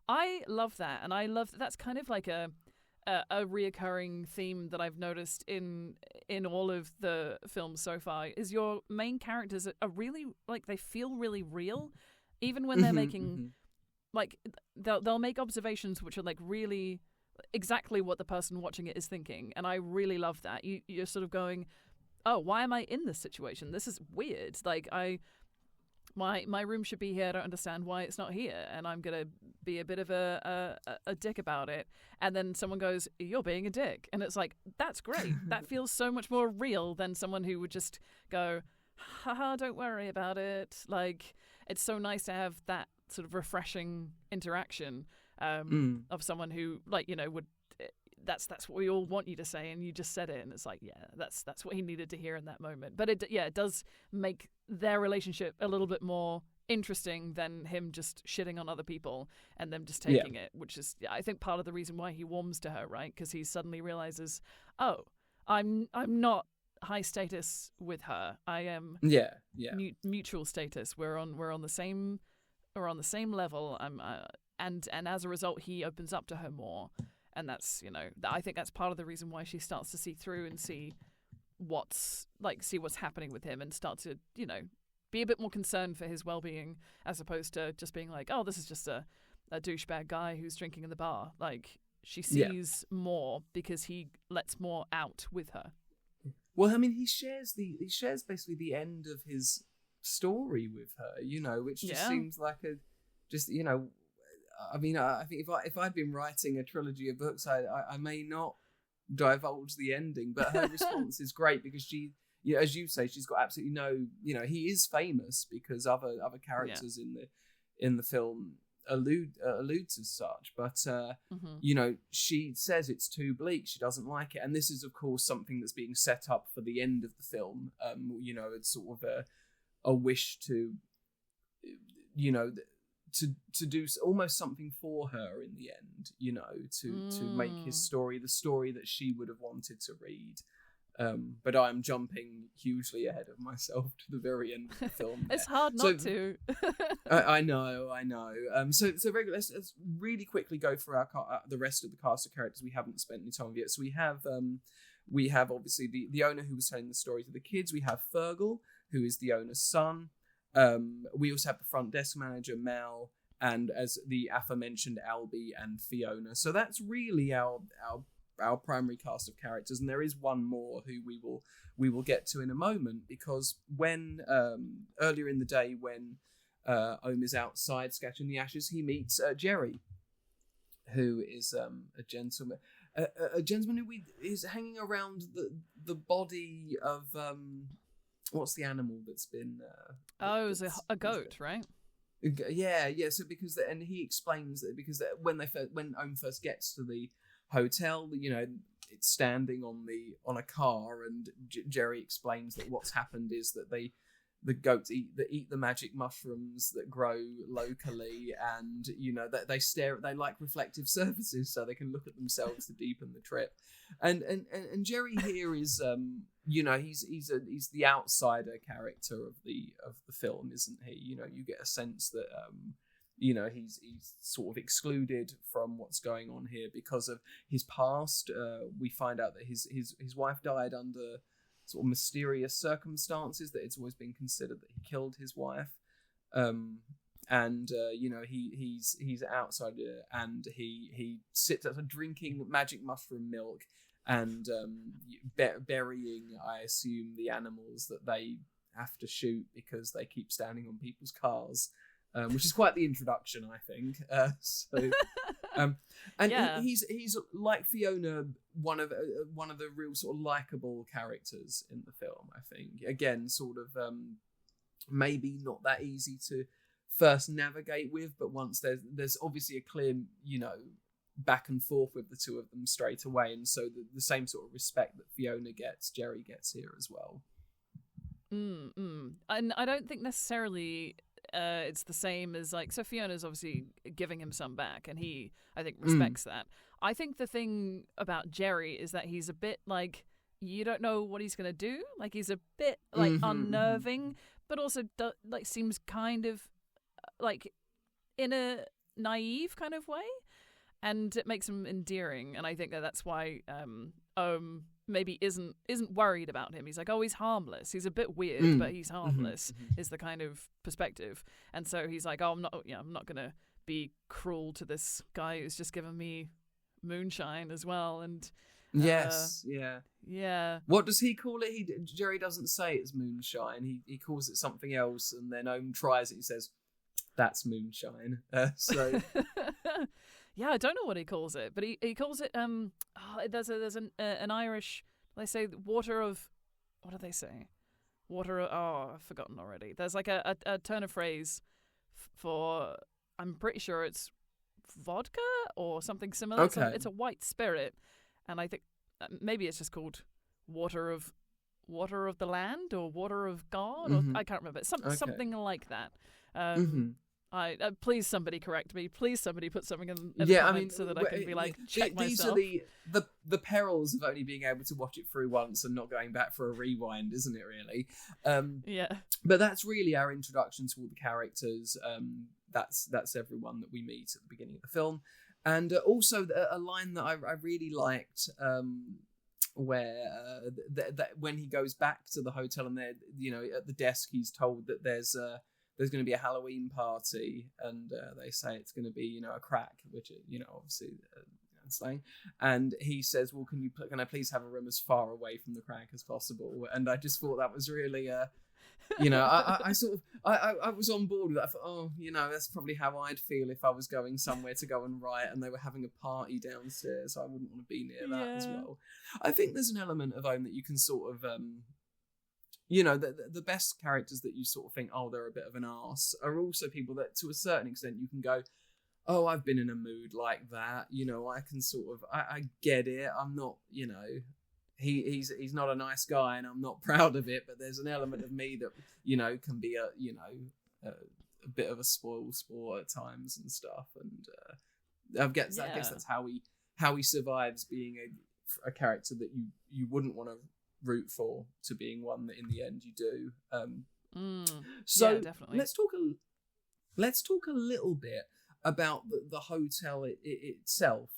I love that, and I love that's kind of like a reoccurring theme that I've noticed in all of the films so far, is your main characters are really, like, they feel really real, even when they're making like they'll make observations which are like really exactly what the person watching it is thinking, and I really love that. You're sort of going, oh, why am I in this situation? This is weird. Like my room should be here. I don't understand why it's not here, and I'm gonna be a bit of a dick about it. And then someone goes, "You're being a dick," and it's like, that's great. That feels so much more real than someone who would just go, "Haha, don't worry about it." Like, it's so nice to have that sort of refreshing interaction of someone who, like, would that's what we all want you to say, and you just said it, and it's like, yeah, that's what he needed to hear in that moment. But it does make their relationship a little bit more interesting than him just shitting on other people and them just taking it, which is, I think, part of the reason why he warms to her, right? Because he suddenly realizes, oh, I'm not high status with her. I am mutual status. We're on the same level. And as a result, he opens up to her more. And that's, I think that's part of the reason why she starts to see through and see what's happening with him and start to, be a bit more concerned for his well-being, as opposed to just being like, oh, this is just a douchebag guy who's drinking in the bar. Like, she sees more because he lets more out with her. Well, I mean, he shares basically the end of his story with her, which just seems like I mean, I think if I'd been writing a trilogy of books, I may not divulge the ending, but her response is great because she, as you say, she's got absolutely no, he is famous because other characters in the film allude to such, but she says it's too bleak. She doesn't like it, and this is, of course, something that's being set up for the end of the film. It's sort of a wish to, to do almost something for her in the end, to make his story the story that she would have wanted to read. But I'm jumping hugely ahead of myself to the very end of the film. It's hard not to. I know. So let's really quickly go through the rest of the cast of characters we haven't spent any time with yet. So we have obviously the owner who was telling the story to the kids. We have Fergal, who is the owner's son. We also have the front desk manager, Mel, and as the aforementioned Albie and Fiona. So that's really our primary cast of characters, and there is one more who we will get to in a moment, because when earlier in the day when Ohm is outside scattering the ashes, he meets Jerry, who is a gentleman who is hanging around the body of what's the animal that's been it was a goat, right? Yeah. So and he explains that because when Ohm first gets to the hotel, it's standing on a car, and Jerry explains that what's happened is that the goats eat the magic mushrooms that grow locally, and they like reflective surfaces so they can look at themselves to deepen the trip. And Jerry here is he's the outsider character of the film, isn't he? You get a sense that he's sort of excluded from what's going on here because of his past. We find out that his wife died under sort of mysterious circumstances, that it's always been considered that he killed his wife. He's an outsider, and he sits at drinking magic mushroom milk and burying, I assume, the animals that they have to shoot because they keep standing on people's cars. Which is quite the introduction, I think. He's like Fiona, one of the real sort of likable characters in the film, I think. Again, sort of maybe not that easy to first navigate with, but once there's obviously a clear, back and forth with the two of them straight away, and so the same sort of respect that Fiona gets, Jerry gets here as well. And I don't think necessarily it's the same as so Fiona's obviously giving him some back, and he, I think, respects that. I think the thing about Jerry is that he's a bit you don't know what he's gonna do. He's a bit unnerving, but also seems kind of in a naive kind of way, and it makes him endearing. And I think that's why maybe isn't worried about him. He's like, oh, he's harmless. He's a bit weird, but he's harmless. Is the kind of perspective. And so he's like, oh, I'm not gonna be cruel to this guy who's just given me moonshine as well. And yeah. What does he call it? Jerry doesn't say it's moonshine. He calls it something else, and then Ohm tries it. He says, "That's moonshine." So. Yeah, I don't know what he calls it, but he calls it there's an Irish, they say water of, what do they say? Water of, I've forgotten already. There's a turn of phrase for, I'm pretty sure it's vodka or something similar. Okay. It's a white spirit, and I think maybe it's just called Water of the Land or Water of God, or I can't remember. Something like that. Please somebody correct me. Please somebody put something in the comments so that I can be like, check myself. These are the perils of only being able to watch it through once and not going back for a rewind, isn't it, really? Yeah. But that's really our introduction to all the characters. That's everyone that we meet at the beginning of the film. And also a line that I really liked, where that when he goes back to the hotel and they're, at the desk, he's told that there's going to be a Halloween party, and they say it's going to be, a crack, which, obviously slang. And he says, well, can I please have a room as far away from the crack as possible? And I just thought that was really, I was on board with that. I thought, that's probably how I'd feel if I was going somewhere to go and write and they were having a party downstairs. So I wouldn't want to be near that as well. I think there's an element of Own that you can sort of, the best characters that you sort of think, oh, they're a bit of an arse, are also people that to a certain extent you can go, oh, I've been in a mood like that. I can sort of, I get it. I'm not, he's not a nice guy and I'm not proud of it, but there's an element of me that, can be a bit of a spoil sport at times and stuff. And I guess that's how he survives being a character that you wouldn't want to root for to being one that in the end you do. So definitely. Let's talk a little bit about the hotel itself,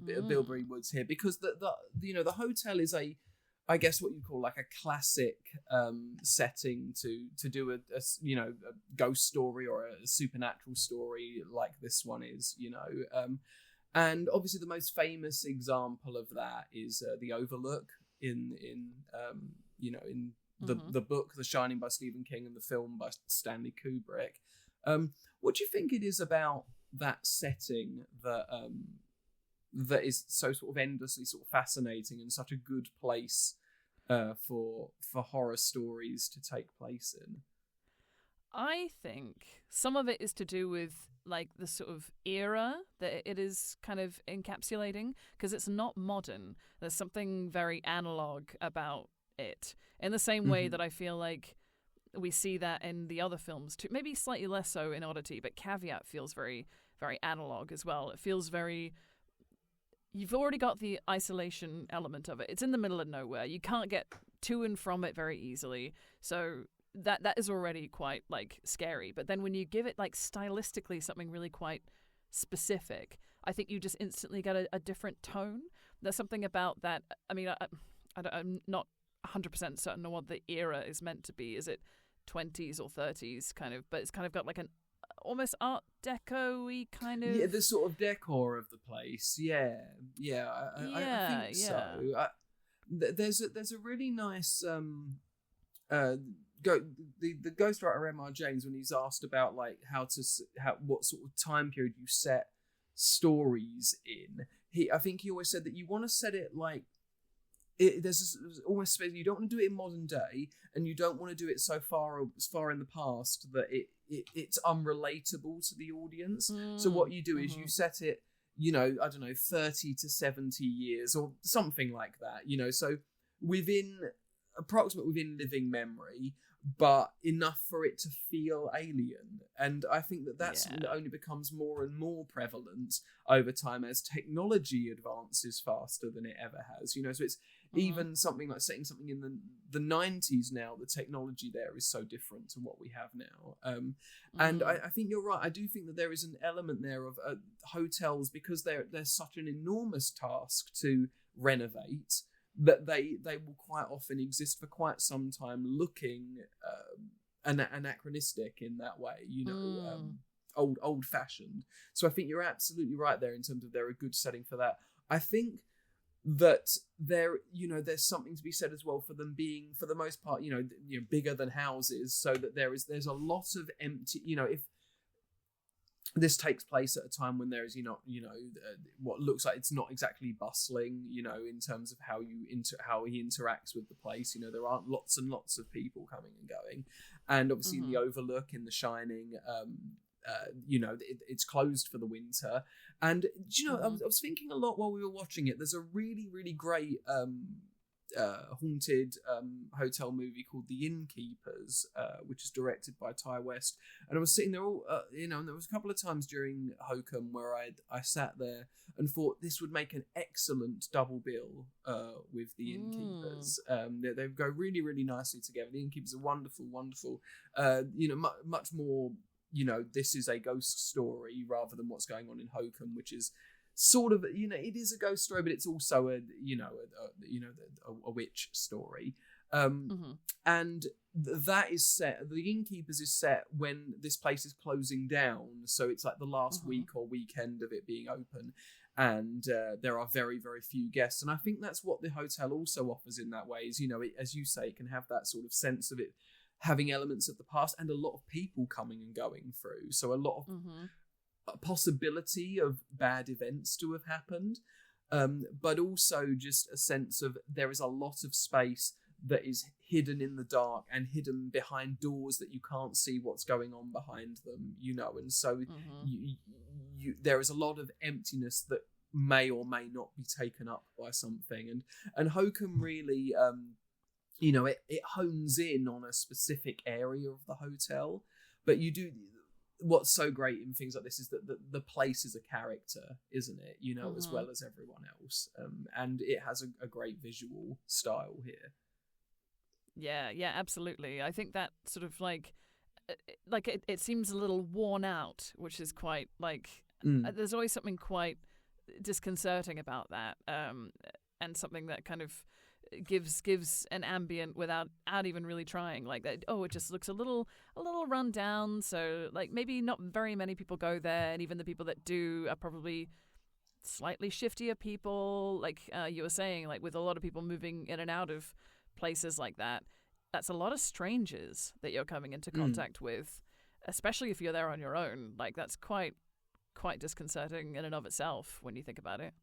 Bilberry Woods here, because the hotel is I guess what you call like a classic setting to do a ghost story or a supernatural story like this one is, and obviously the most famous example of that is the Overlook in the book The Shining by Stephen King and the film by Stanley Kubrick. What do you think it is about that setting that is so sort of endlessly sort of fascinating and such a good place for horror stories to take place in? I think some of it is to do with like the sort of era that it is kind of encapsulating, because it's not modern. There's something very analog about it, in the same way that I feel like we see that in the other films too. Maybe slightly less so in Oddity, but Caveat feels very, very analog as well. It feels very... You've already got the isolation element of it. It's in the middle of nowhere. You can't get to and from it very easily. So that is already quite like scary. But then when you give it like stylistically something really quite specific, I think you just instantly get a different tone. There's something about that. I mean, I'm not 100% certain on what the era is meant to be. Is it 20s or 30s kind of? But it's kind of got like an almost Art Deco-y kind of... Yeah, the sort of decor of the place. I think so. There's a really nice... the ghostwriter M.R. James, when he's asked about like what sort of time period you set stories in, I think he always said that you want to set it like there's almost space. You don't want to do it in modern day, and you don't want to do it so far in the past that it's unrelatable to the audience. So what you do is you set it, I don't know, 30 to 70 years or something like that. So approximate within living memory, but enough for it to feel alien. And I think that's only becomes more and more prevalent over time as technology advances faster than it ever has. So it's even something like setting something in the 90s now, the technology there is so different to what we have now. And I think you're right. I do think that there is an element there of hotels, because they're such an enormous task to renovate, that they will quite often exist for quite some time, looking anachronistic in that way, old fashioned. So I think you're absolutely right there in terms of they're a good setting for that. I think that there's something to be said as well for them being, for the most part, bigger than houses, so that there's a lot of empty, if this takes place at a time when there is, what looks like it's not exactly bustling, in terms of how he interacts with the place. There aren't lots and lots of people coming and going. And obviously the Overlook in The Shining, it's closed for the winter. And do you know, I was thinking a lot while we were watching it. There's a really, really great haunted hotel movie called The Innkeepers, which is directed by Ty West. And I was sitting there all, and there was a couple of times during Hokum where I sat there and thought this would make an excellent double bill with The Innkeepers. They go really, really nicely together. The Innkeepers are wonderful, wonderful. Much more. This is a ghost story rather than what's going on in Hokum, which is sort of, it is a ghost story, but it's also a witch story. And that is set. The Innkeepers is set when this place is closing down, so it's like the last week or weekend of it being open, and there are very, very few guests. And I think that's what the hotel also offers in that way. Is as you say, it can have that sort of sense of it having elements of the past and a lot of people coming and going through. So a lot of possibility of bad events to have happened, but also just a sense of there is a lot of space that is hidden in the dark and hidden behind doors that you can't see what's going on behind them, and so there is a lot of emptiness that may or may not be taken up by something. And Hokum really it hones in on a specific area of the hotel, but what's so great in things like this is that the place is a character, isn't it? As well as everyone else, and it has a great visual style here. Yeah, absolutely. I think that sort of it seems a little worn out, which is quite there's always something quite disconcerting about that, and something that kind of gives an ambient without even really trying. Like that, it just looks a little run down. So maybe not very many people go there, and even the people that do are probably slightly shiftier people. Like you were saying, with a lot of people moving in and out of places like that, that's a lot of strangers that you're coming into contact with, especially if you're there on your own. That's quite disconcerting in and of itself when you think about it.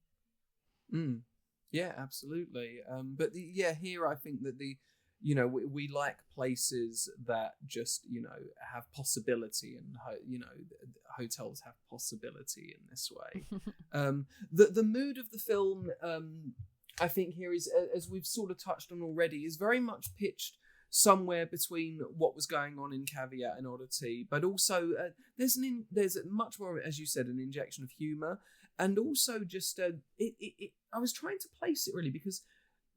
Yeah, absolutely. But here I think that we like places that just have possibility, and hotels have possibility in this way. The mood of the film, I think here is, as we've sort of touched on already, is very much pitched somewhere between what was going on in Caveat and Oddity, but also there's much more, as you said, an injection of humour, and also just I was trying to place it really because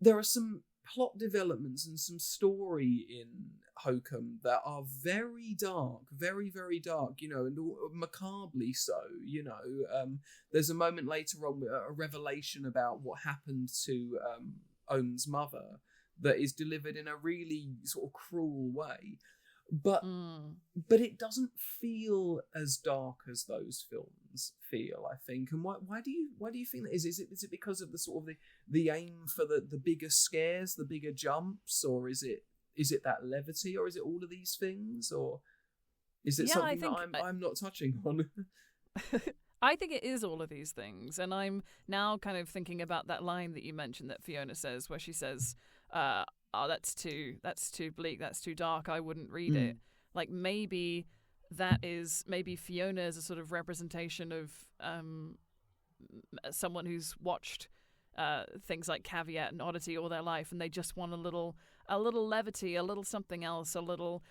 there are some plot developments and some story in Hokum that are very dark, very, very dark, and macabrely so, there's a moment later on, a revelation about what happened to Owen's mother that is delivered in a really sort of cruel way. But it doesn't feel as dark as those films feel, I think. And why do you think that is? Is it because of the sort of the aim for the bigger scares, the bigger jumps, or is it that levity, or is it all of these things, or is it something that I'm not touching on? I think it is all of these things, and I'm now kind of thinking about that line that you mentioned that Fiona says, where she says, "Oh, that's too bleak, that's too dark, I wouldn't read it." Maybe Fiona is a sort of representation of someone who's watched things like Caveat and Oddity all their life, and they just want a little levity, a little something else, a little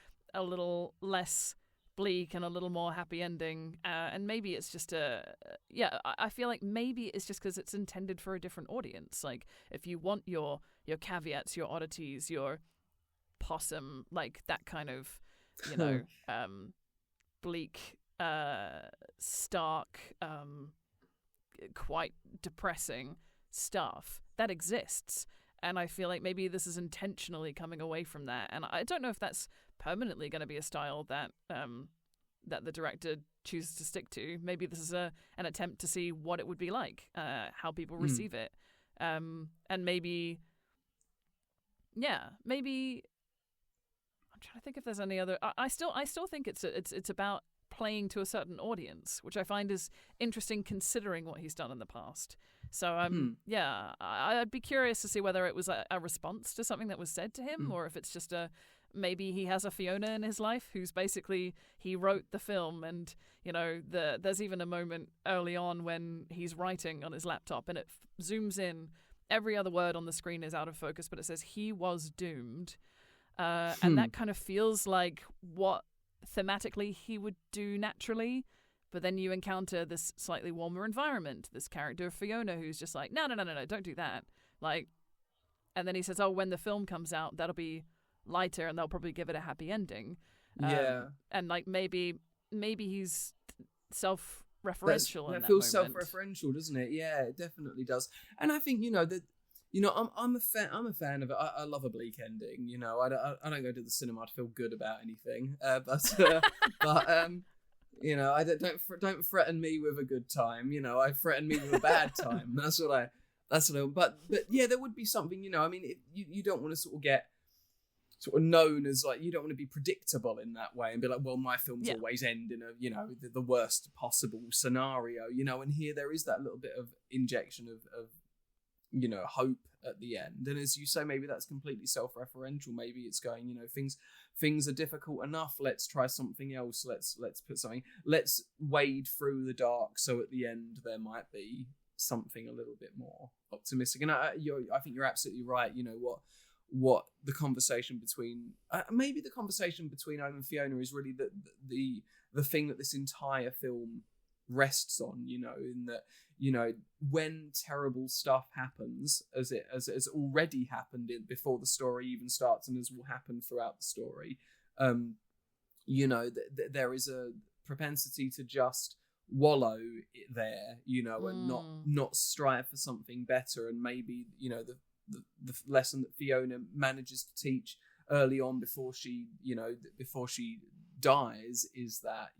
less bleak and a little more happy ending, and maybe it's just I feel like maybe it's just because it's intended for a different audience. If you want your caveats, your oddities, your possum, that kind of bleak, stark, quite depressing stuff that exists. And I feel like maybe this is intentionally coming away from that. And I don't know if that's permanently going to be a style that that the director chooses to stick to. Maybe this is an attempt to see what it would be like, how people receive it. And maybe I'm trying to think if there's any other. I still think it's about playing to a certain audience, which I find is interesting considering what he's done in the past. So I'd be curious to see whether it was a response to something that was said to him, or if it's just a maybe he has a Fiona in his life who's basically, he wrote the film, and there's even a moment early on when he's writing on his laptop and it zooms in. Every other word on the screen is out of focus, but it says he was doomed. And that kind of feels like what thematically he would do naturally. But then you encounter this slightly warmer environment, this character of Fiona who's just like, no, don't do that. Like, and then he says, oh, when the film comes out, that'll be lighter and they'll probably give it a happy ending. And like maybe he's self-referential in that feels moment. self-referential, doesn't it? Yeah, it definitely does. And I think I'm a fan of it. I love a bleak ending. I don't go to the cinema to feel good about anything. But I don't threaten me with a good time. I threaten me with a bad time. That's what I. But yeah, there would be something. I mean, you don't want to sort of get sort of known as like, you don't want to be predictable in that way and be like, well, my films always end in a the worst possible scenario. And here there is that little bit of injection of hope at the end. And as you say, maybe that's completely self-referential. Maybe it's going, things are difficult enough. Let's try something else. Let's put something. Let's wade through the dark. So at the end, there might be something a little bit more optimistic. And I think you're absolutely right. What the conversation between maybe the conversation between Owen and Fiona is really the thing that this entire film rests on. In that when terrible stuff happens, as has already happened before the story even starts, and as will happen throughout the story, there is a propensity to just wallow there, and not strive for something better. And maybe the lesson that Fiona manages to teach early on before she dies is that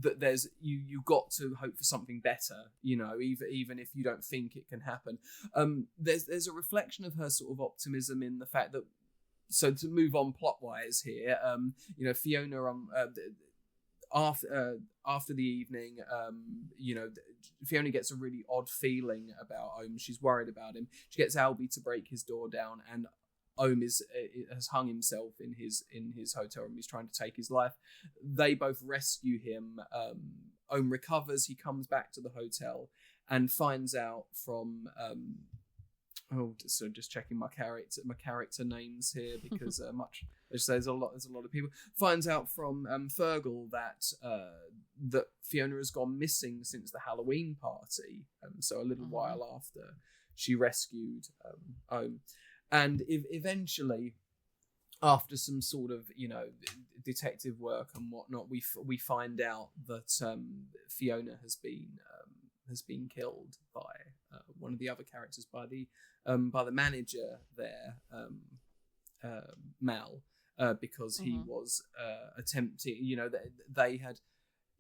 that there's you got to hope for something better, even if you don't think it can happen. There's a reflection of her sort of optimism in the fact that, so to move on plot wise here, Fiona after the evening, Fiona gets a really odd feeling about Ohm. She's worried about him. She gets Albie to break his door down, and Ohm has hung himself in his hotel room. He's trying to take his life. They both rescue him. Ohm recovers. He comes back to the hotel and finds out from just checking my character names here, because there's a lot of people. Finds out from Fergal that Fiona has gone missing since the Halloween party, so a little while after she rescued Ohm. And eventually, after some sort of detective work and whatnot, we find out that Fiona has been killed by one of the other characters, by the manager there, Mal, because he was attempting.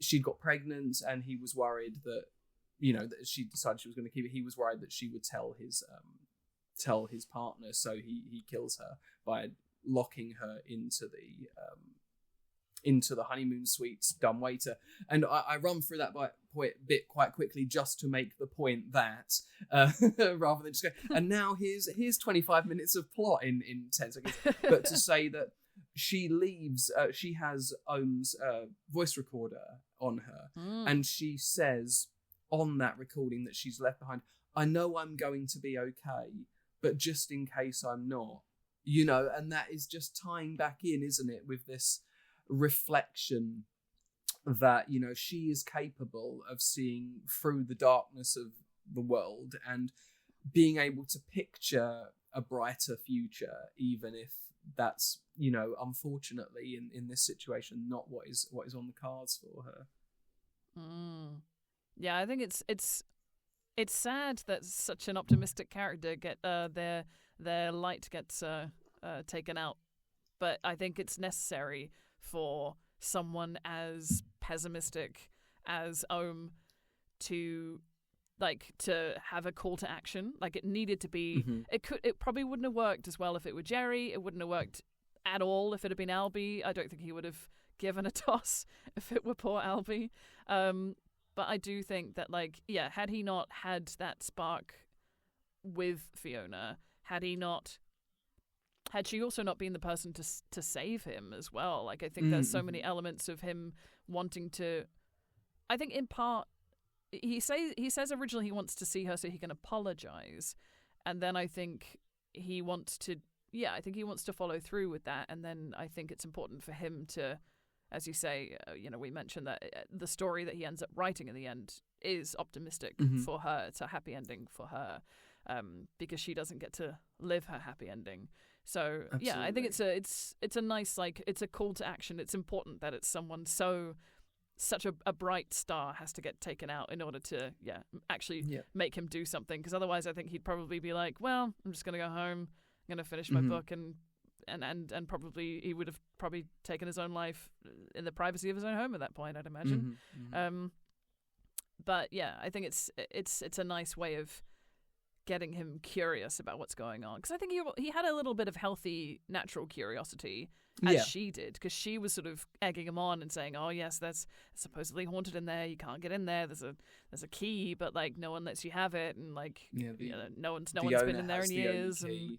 She'd got pregnant, and he was worried that that she decided she was going to keep it. He was worried that she would tell his partner, so he kills her by locking her into the honeymoon suite's dumbwaiter. And I run through that bit quite quickly just to make the point that rather than just go, and now here's 25 minutes of plot in 10 seconds, but to say that she leaves, she has Ohm's voice recorder on her, and she says on that recording that she's left behind, I know I'm going to be okay, but just in case I'm not, and that is just tying back in, isn't it, with this reflection that, she is capable of seeing through the darkness of the world and being able to picture a brighter future, even if that's, unfortunately in this situation, not what is on the cards for her. Yeah, I think it's sad that such an optimistic character their light gets taken out, but I think it's necessary for someone as pessimistic as Ohm to have a call to action. Like, it needed to be. It probably wouldn't have worked as well if it were Jerry. It wouldn't have worked at all if it had been Albie. I don't think he would have given a toss if it were poor Albie. But I do think that, had he not had that spark with Fiona, had he not had she also not been the person to save him as well. Like, I think there's so many elements of him wanting to, I think in part, he says originally he wants to see her so he can apologize. And then I think he wants to, follow through with that. And then I think it's important for him to, as you say, we mentioned that the story that he ends up writing in the end is optimistic for her. It's a happy ending for her, because she doesn't get to live her happy ending. So Absolutely. yeah, I think it's a nice, like, it's a call to action. It's important that it's someone such a bright star has to get taken out in order to actually make him do something, because otherwise I think he'd probably be like, well, I'm just gonna go home, I'm gonna finish my book, and probably he would have probably taken his own life in the privacy of his own home at that point, I'd imagine. But yeah, I think it's a nice way of getting him curious about what's going on, because I think he had a little bit of healthy natural curiosity, as she did, because she was sort of egging him on and saying, oh yes, that's supposedly haunted in there, you can't get in there, there's a key, but like no one lets you have it, and like no one's been in there in years, and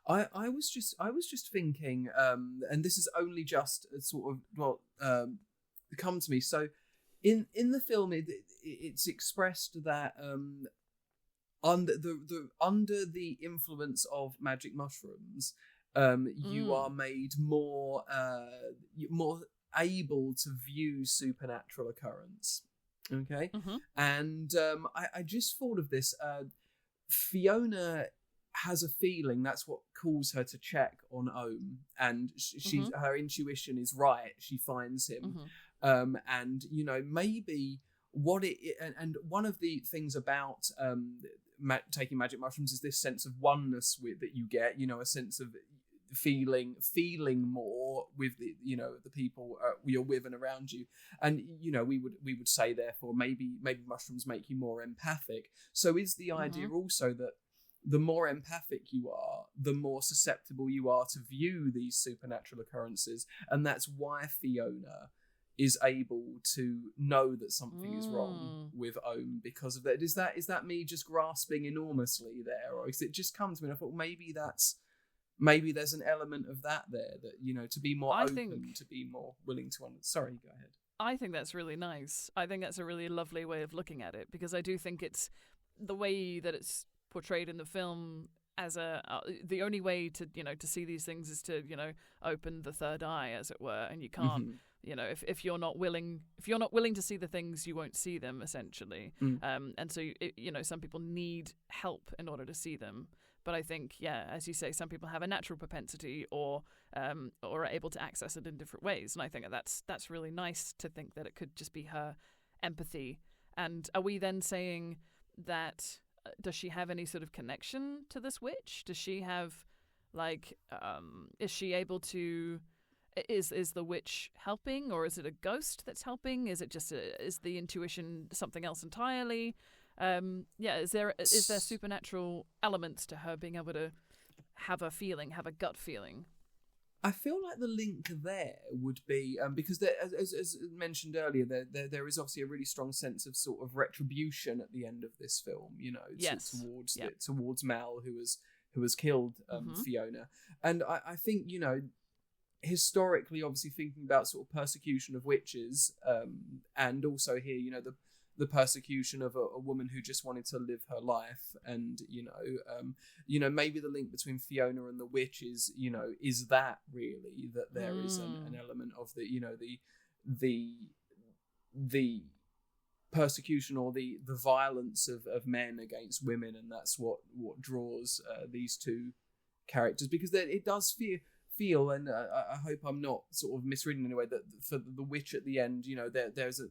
I was just thinking, and this is only just sort of come to me. So in the film, it's expressed that under the influence of magic mushrooms, you are made more able to view supernatural occurrence. Okay, and I just thought of this. Fiona has a feeling that's what calls her to check on Ohm, and her intuition is right. She finds him, and maybe what and one of the things about taking magic mushrooms is this sense of oneness that you get, a sense of feeling more with the people you're with and around you, and we would say therefore maybe mushrooms make you more empathic. So is the idea also that the more empathic you are, the more susceptible you are to view these supernatural occurrences, and that's why Fiona is able to know that something is wrong with Ohm because of that. Is that me just grasping enormously there, or is it just come to me and I thought maybe there's an element of that there, that to be more open, to be more willing to sorry, go ahead. I think that's really nice. I think that's a really lovely way of looking at it, because I do think it's the way that it's portrayed in the film as the only way to to see these things is to open the third eye, as it were, and you can't if you're not willing to see the things, you won't see them, essentially. And so some people need help in order to see them, but I think as you say, some people have a natural propensity or are able to access it in different ways, and I think that's really nice to think that it could just be her empathy. And are we then saying that does she have any sort of connection to this witch? Does she have, like, is she able to? Is the witch helping, or is it a ghost that's helping? Is it just is the intuition something else entirely? Is there supernatural elements to her being able to have a gut feeling? I feel like the link there would be because as mentioned earlier, there is obviously a really strong sense of sort of retribution at the end of this film, towards Mal, who was killed Fiona, and I think historically, obviously thinking about sort of persecution of witches, and also here the persecution of a woman who just wanted to live her life, and maybe the link between Fiona and the witch is that really that there is an element of the persecution or the violence of men against women, and that's what draws these two characters, because it does feel, and I hope I'm not sort of misreading in a way, that for the witch at the end, there's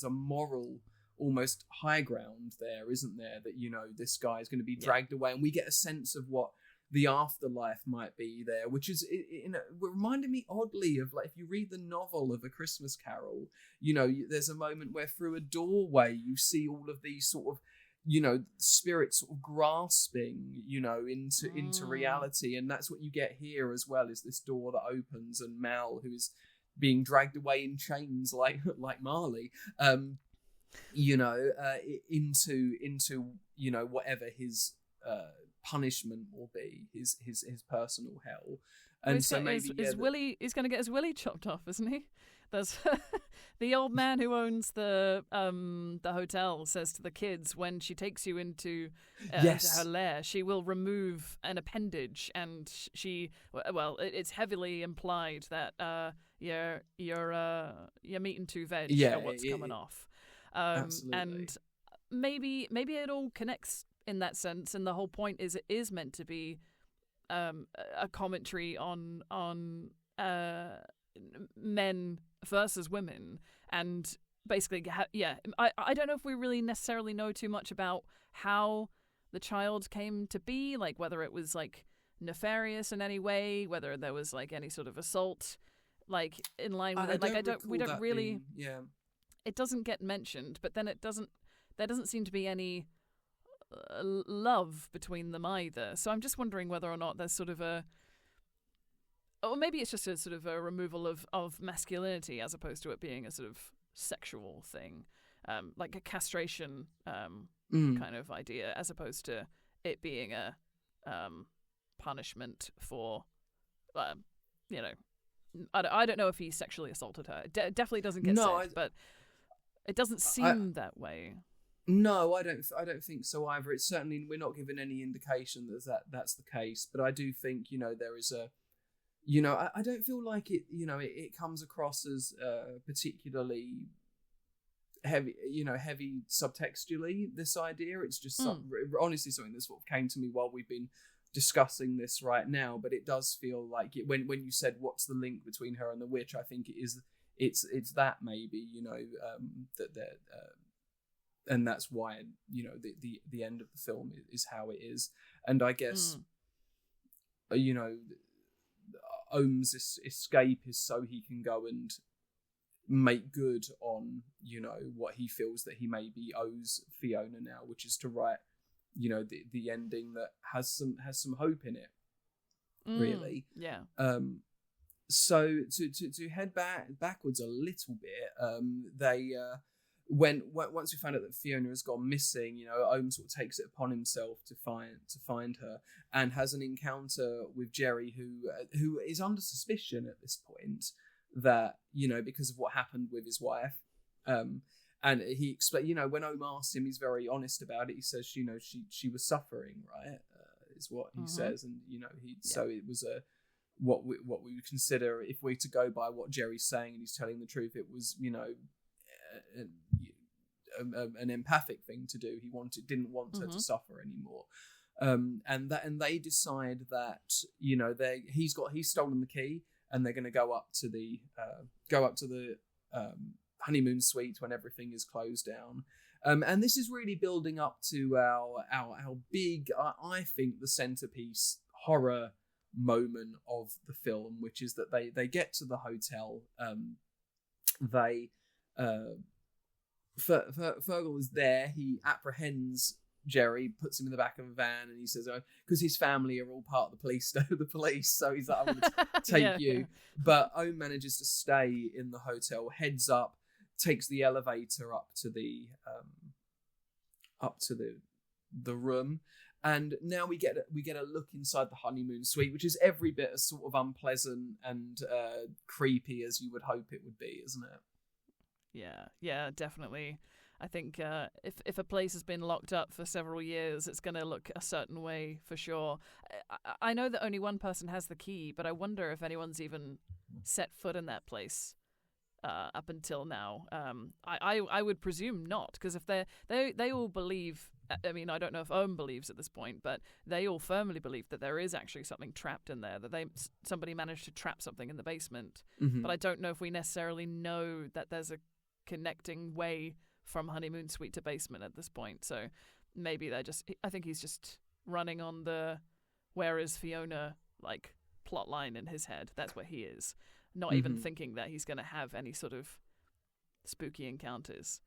a moral almost high ground there, isn't there, that this guy is going to be dragged away, and we get a sense of what the afterlife might be there, which is reminded me oddly of, like, if you read the novel of A Christmas Carol, there's a moment where through a doorway you see all of these sort of spirits sort of grasping into reality, and that's what you get here as well, is this door that opens and Mal, who is being dragged away in chains like Marley, into whatever his punishment will be, his personal hell. Well, And so maybe he's going to get his willy chopped off, isn't he? There's the old man who owns the hotel says to the kids, when she takes you into her lair, she will remove an appendage, and it's heavily implied that your meat and two veg are what's coming off. Absolutely. And maybe it all connects in that sense, and the whole point is it is meant to be a commentary on men versus women, and basically I don't know if we really necessarily know too much about how the child came to be, like whether it was like nefarious in any way, whether there was like any sort of assault like in line with it. Like we don't really it doesn't get mentioned, but then there doesn't seem to be any love between them either. So I'm just wondering whether or not there's sort of or maybe it's just a sort of a removal of masculinity as opposed to it being a sort of sexual thing, like a castration kind of idea, as opposed to it being a punishment for, I don't know if he sexually assaulted her. Definitely doesn't get said, but it doesn't seem that way. No, I don't think so either. It's certainly, we're not given any indication that's the case, but I do think, there is a, I don't feel like it, it comes across as particularly heavy, heavy subtextually, this idea. It's just honestly something that sort of came to me while we've been discussing this right now, but it does feel like it, when you said what's the link between her and the witch, I think it's that maybe, that they're, and that's why, the end of the film is how it is. And I guess, Ohm's escape is so he can go and make good on, what he feels that he maybe owes Fiona now, which is to write, the ending that has some hope in it, really. Yeah. So to head backwards a little bit, they once we find out that Fiona has gone missing, Ohm sort of takes it upon himself to find her, and has an encounter with Jerry, who is under suspicion at this point, that because of what happened with his wife, and he explains, when Ohm asks him, he's very honest about it. He says, she was suffering, right? Is what he says, and so it was what we would consider, if we're to go by what Jerry's saying and he's telling the truth, it was an empathic thing to do. He didn't want her to suffer anymore, and they decide that he's stolen the key, and they're going to go up to the honeymoon suite when everything is closed down. And this is really building up to our big, I think, the centerpiece horror moment of the film, which is that they get to the hotel. Fergal is there. He apprehends Jerry, puts him in the back of a van, and he says, because his family are all part of the police, so he's like, I'm going to take you. But Ohm manages to stay in the hotel, heads up, takes the elevator up to the room, and now we get a look inside the honeymoon suite, which is every bit as sort of unpleasant and creepy as you would hope it would be, isn't it? Yeah, definitely. I think if a place has been locked up for several years, it's going to look a certain way for sure. I know that only one person has the key, but I wonder if anyone's even set foot in that place up until now. I would presume not, because if they all believe. I mean, I don't know if Ohm believes at this point, but they all firmly believe that there is actually something trapped in there, that somebody managed to trap something in the basement. Mm-hmm. But I don't know if we necessarily know that there's a connecting way from honeymoon suite to basement at this point. So maybe I think he's just running on the where is Fiona like plot line in his head. That's where he is, not even thinking that he's going to have any sort of spooky encounters.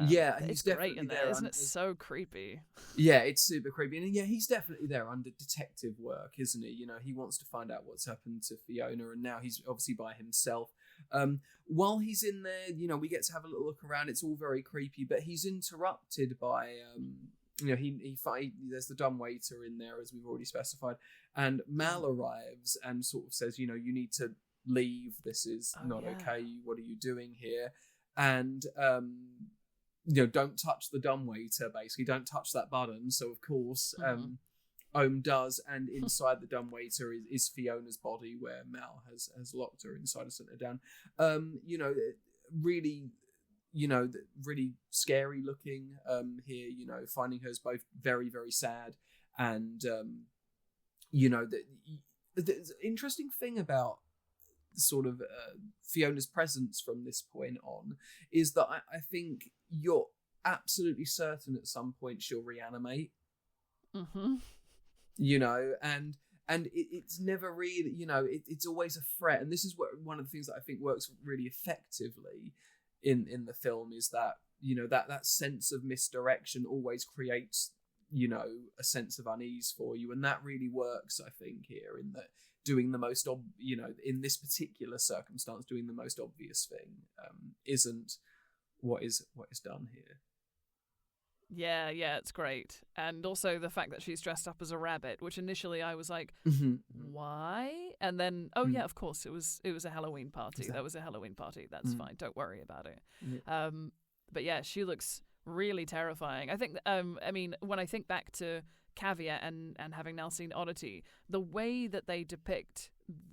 He's great in there, isn't it? So creepy. Yeah, it's super creepy, and he's definitely there under detective work, isn't he? He wants to find out what's happened to Fiona, and now he's obviously by himself. While he's in there, we get to have a little look around. It's all very creepy, but he's interrupted by there's the dumbwaiter in there, as we've already specified, and Mal arrives and sort of says, you need to leave. This is not okay. What are you doing here? And don't touch the dumbwaiter. Basically, don't touch that button. So of course, Ohm does, and inside the dumbwaiter is Fiona's body, where Mal has locked her inside and sent her down. Really. Really scary looking here, finding her is both very, very sad and, the interesting thing about sort of Fiona's presence from this point on is that I think you're absolutely certain at some point she'll reanimate. Mm-hmm. And it's never really, it's always a threat. And this is one of the things that I think works really effectively in the film is that that sense of misdirection always creates a sense of unease for you, and that really works, I think, here in that doing the most in this particular circumstance, doing the most obvious thing isn't what is done here. Yeah, it's great. And also the fact that she's dressed up as a rabbit, which initially I was like, why? And then, yeah, of course, it was a Halloween party. Exactly. That was a Halloween party. That's fine. Don't worry about it. Yeah. But yeah, she looks really terrifying. I think, when I think back to Caveat and having now seen Oddity, the way that they depict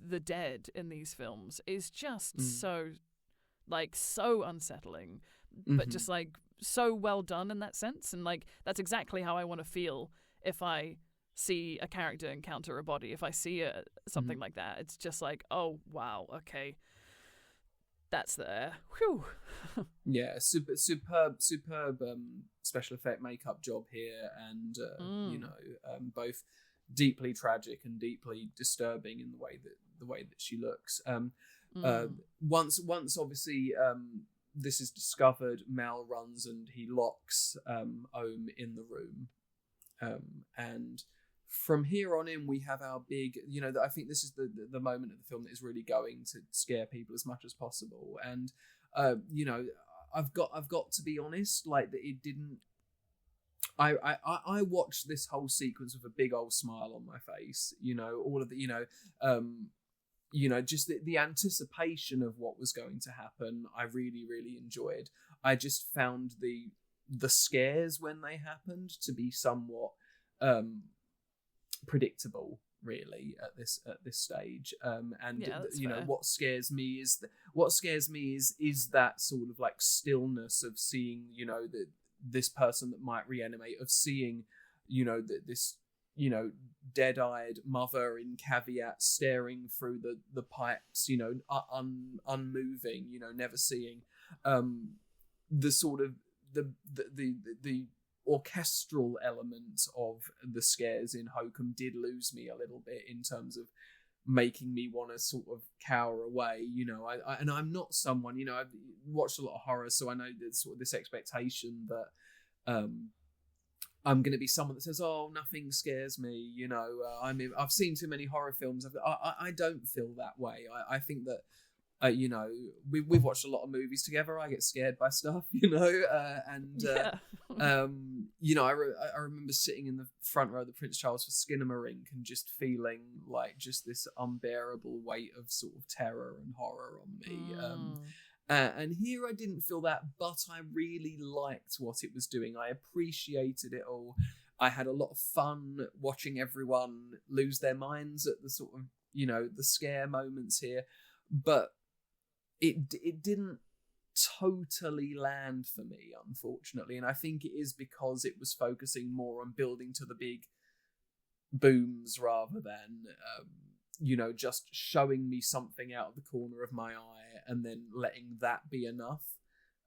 the dead in these films is just so unsettling, but just so well done in that sense. And that's exactly how I want to feel if I see a character encounter a body. If I see something like that, it's just oh wow, okay, that's there. Whew. Yeah, superb special effect makeup job here, and both deeply tragic and deeply disturbing in the way that she looks. Once obviously this is discovered, Mal runs and he locks Ohm in the room, and from here on in we have our big, I think this is the moment of the film that is really going to scare people as much as possible. And I've got to be honest, that it didn't. I watched this whole sequence with a big old smile on my face. All of the just the anticipation of what was going to happen, I really, really enjoyed. I just found the scares when they happened to be somewhat predictable, really, at this stage. What scares me is that sort of stillness of seeing this person that might reanimate, of seeing this dead-eyed mother in Caveat staring through the pipes, unmoving, never seeing the sort of the orchestral element of the scares in Hokum did lose me a little bit in terms of making me want to sort of cower away. And I'm not someone, I've watched a lot of horror, so I know there's sort of this expectation that I'm going to be someone that says, "Oh, nothing scares me." I've seen too many horror films. I don't feel that way. I think that, we've watched a lot of movies together. I get scared by stuff, I remember sitting in the front row of the Prince Charles for Skinamarink and just feeling just this unbearable weight of sort of terror and horror on me. And here I didn't feel that, but I really liked what it was doing. I appreciated it all. I had a lot of fun watching everyone lose their minds at the sort of, the scare moments here. But it didn't totally land for me, unfortunately. And I think it is because it was focusing more on building to the big booms rather than... just showing me something out of the corner of my eye and then letting that be enough.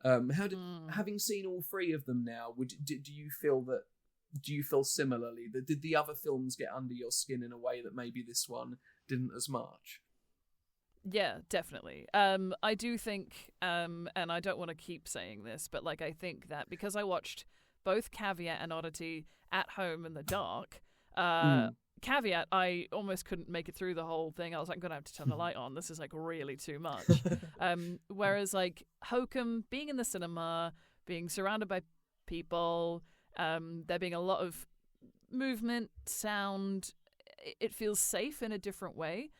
Having seen all three of them now, do you feel similarly? Did the other films get under your skin in a way that maybe this one didn't as much? Yeah, definitely. I do think, and I don't want to keep saying this, but I think that because I watched both Caveat and Oddity at home in the dark, Caveat, I almost couldn't make it through the whole thing. I was I'm going to have to turn the light on. This is really too much. Whereas Hokum, being in the cinema, being surrounded by people, there being a lot of movement, sound. It feels safe in a different way.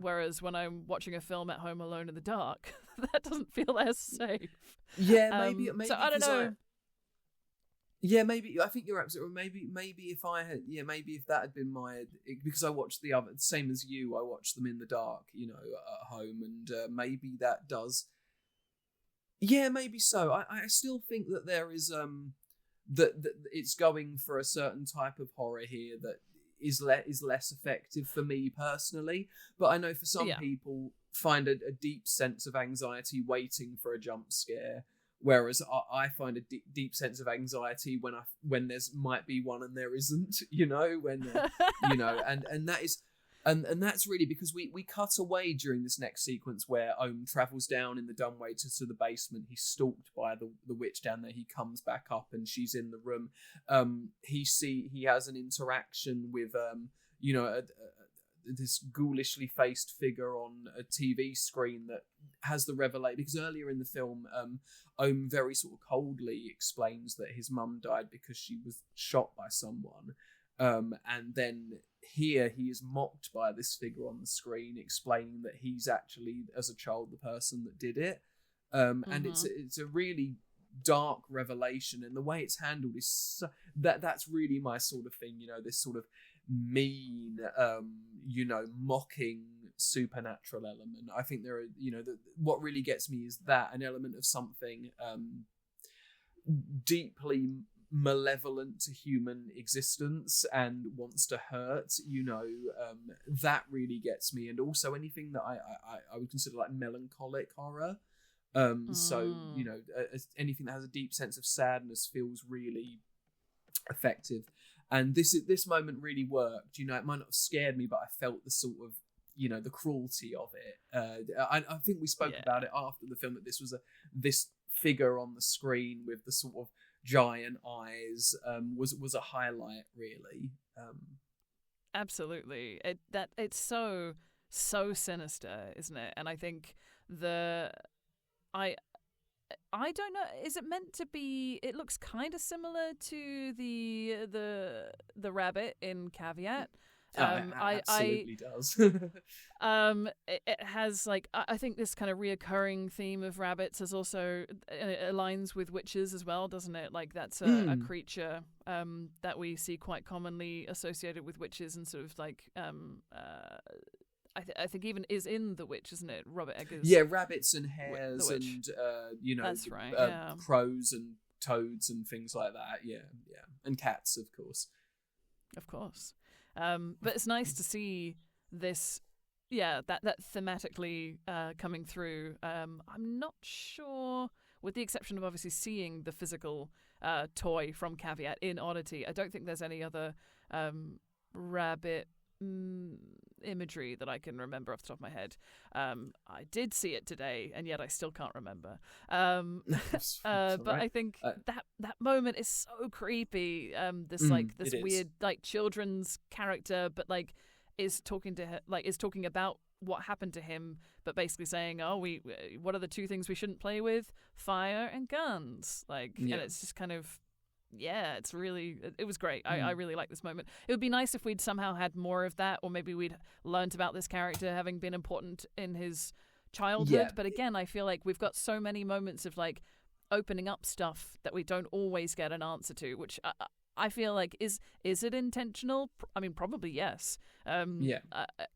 Whereas when I'm watching a film at home alone in the dark, that doesn't feel as safe. Yeah, maybe. So I don't know. Maybe I think you're absolutely. Maybe if I had, maybe if that had been because I watched the other, same as you, I watched them in the dark, at home, and maybe that does. Yeah, maybe so. I still think that there is that it's going for a certain type of horror here that is less effective for me personally, but I know for some people find a deep sense of anxiety waiting for a jump scare. Whereas I find a deep sense of anxiety when there's might be one and there isn't, and that is, and that's really because we cut away during this next sequence where Ohm travels down in the dumbway to the basement. He's stalked by the witch down there. He comes back up and she's in the room. He has an interaction with this ghoulishly faced figure on a TV screen that has the revelation, because earlier in the film, Ohm very sort of coldly explains that his mum died because she was shot by someone. And then here he is mocked by this figure on the screen explaining that he's actually, as a child, the person that did it. And it's a really dark revelation, and the way it's handled is that's really my sort of thing, this sort of mean, mocking supernatural element. I think there are, what really gets me is that an element of something deeply malevolent to human existence and wants to hurt, that really gets me. And also anything that I would consider like melancholic horror. So, anything that has a deep sense of sadness feels really effective. And this moment really worked. It might not have scared me, but I felt the sort of, the cruelty of it. I think we spoke about it after the film, that this was this figure on the screen with the sort of giant eyes was a highlight, really. Absolutely. It's so sinister, isn't it? And I think I don't know. Is it meant to be? It looks kind of similar to the rabbit in Caveat. It absolutely does. It has I think this kind of reoccurring theme of rabbits is also aligns with witches as well, doesn't it? Like that's a creature that we see quite commonly associated with witches, and sort of I think even is in The Witch, isn't it? Robert Eggers. Yeah, rabbits and hares and that's right. Crows and toads and things like that. Yeah, and cats, of course. Of course. But it's nice to see this, that thematically coming through. I'm not sure, with the exception of obviously seeing the physical toy from Caveat in Oddity, I don't think there's any other rabbit imagery that I can remember off the top of my head. I did see it today, and yet I still can't remember. But I think that moment is so creepy. This weird children's character, but is talking about what happened to him, but basically saying, what are the two things we shouldn't play with? Fire and guns. And it's just kind of. Yeah, it was great. I really like this moment. It would be nice if we'd somehow had more of that, or maybe we'd learnt about this character having been important in his childhood. But again, I feel like we've got so many moments of opening up stuff that we don't always get an answer to, which I feel like is it intentional? I mean, probably yes. It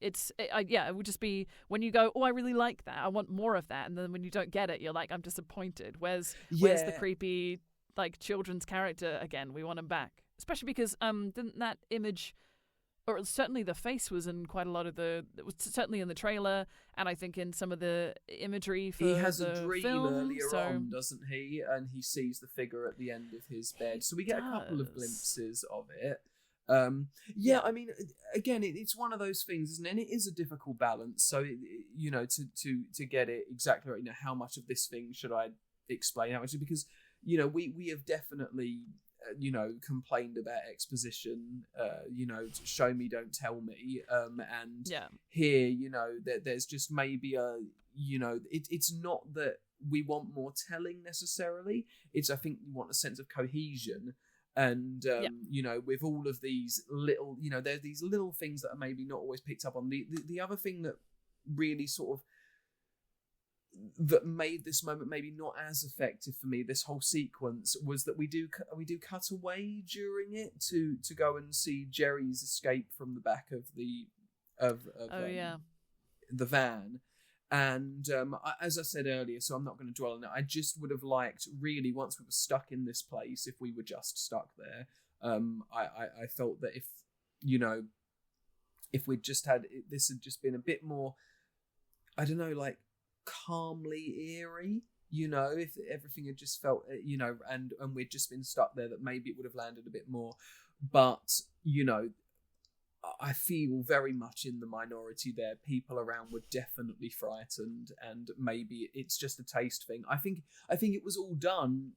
would just be when you go, I really like that, I want more of that, and then when you don't get it, you're like, I'm disappointed. Where's the creepy children's character again? We want him back, especially because didn't that image, or certainly the face, was in quite a lot of it was certainly in the trailer, and I think in some of the imagery for he has the a dream film, earlier on, doesn't he? And he sees the figure at the end of his bed, so we get a couple of glimpses of it. I mean, again, it's one of those things, isn't it? And it is a difficult balance. So to get it exactly right, how much of this thing should I explain? How much? Because we have definitely, complained about exposition, show me, don't tell me. And here, there's just maybe it's not that we want more telling necessarily. It's, I think we want a sense of cohesion. And with all of these little, there's these little things that are maybe not always picked up on. The other thing that really sort of that made this moment maybe not as effective for me, this whole sequence, was that we do cut away during it to go and see Jerry's escape from the back of the van. And as I said earlier, so I'm not going to dwell on it, I just would have liked, really, once we were stuck in this place, if we were just stuck there, I felt that if we'd just had, this had just been a bit more, I don't know, like calmly eerie, if everything had just felt, and we'd just been stuck there, that maybe it would have landed a bit more. But, I feel very much in the minority there. People around were definitely frightened, and maybe it's just a taste thing. I think it was all done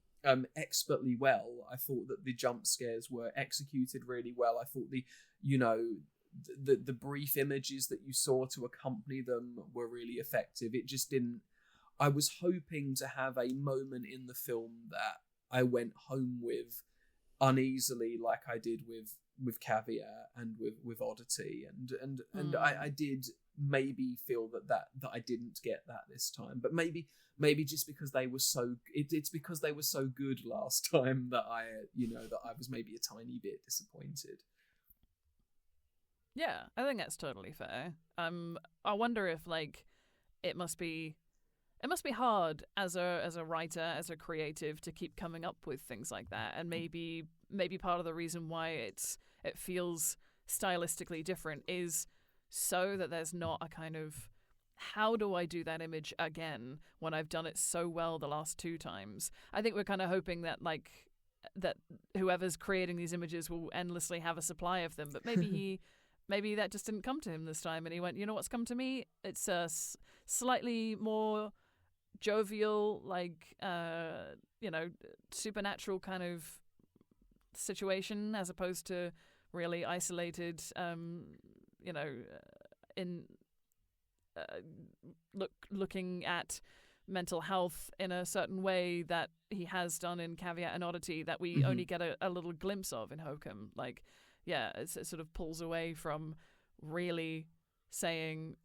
expertly well. I thought that the jump scares were executed really well. I thought the brief images that you saw to accompany them were really effective. It just didn't. I was hoping to have a moment in the film that I went home with uneasily, like I did with Caveat and with Oddity, and I did maybe feel that I didn't get that this time, but maybe just because they were it's because they were so good last time that I was maybe a tiny bit disappointed. Yeah, I think that's totally fair. I wonder if it must be hard as a writer, as a creative, to keep coming up with things like that, and maybe part of the reason why it feels stylistically different is so that there's not a kind of, how do I do that image again when I've done it so well the last 2 times? I think we're kind of hoping that that whoever's creating these images will endlessly have a supply of them, but maybe that just didn't come to him this time, and he went, you know what's come to me? It's a slightly more jovial, supernatural kind of situation, as opposed to really isolated, looking at mental health in a certain way that he has done in Caveat and Oddity, that we only get a little glimpse of in Hokum. It sort of pulls away from really saying,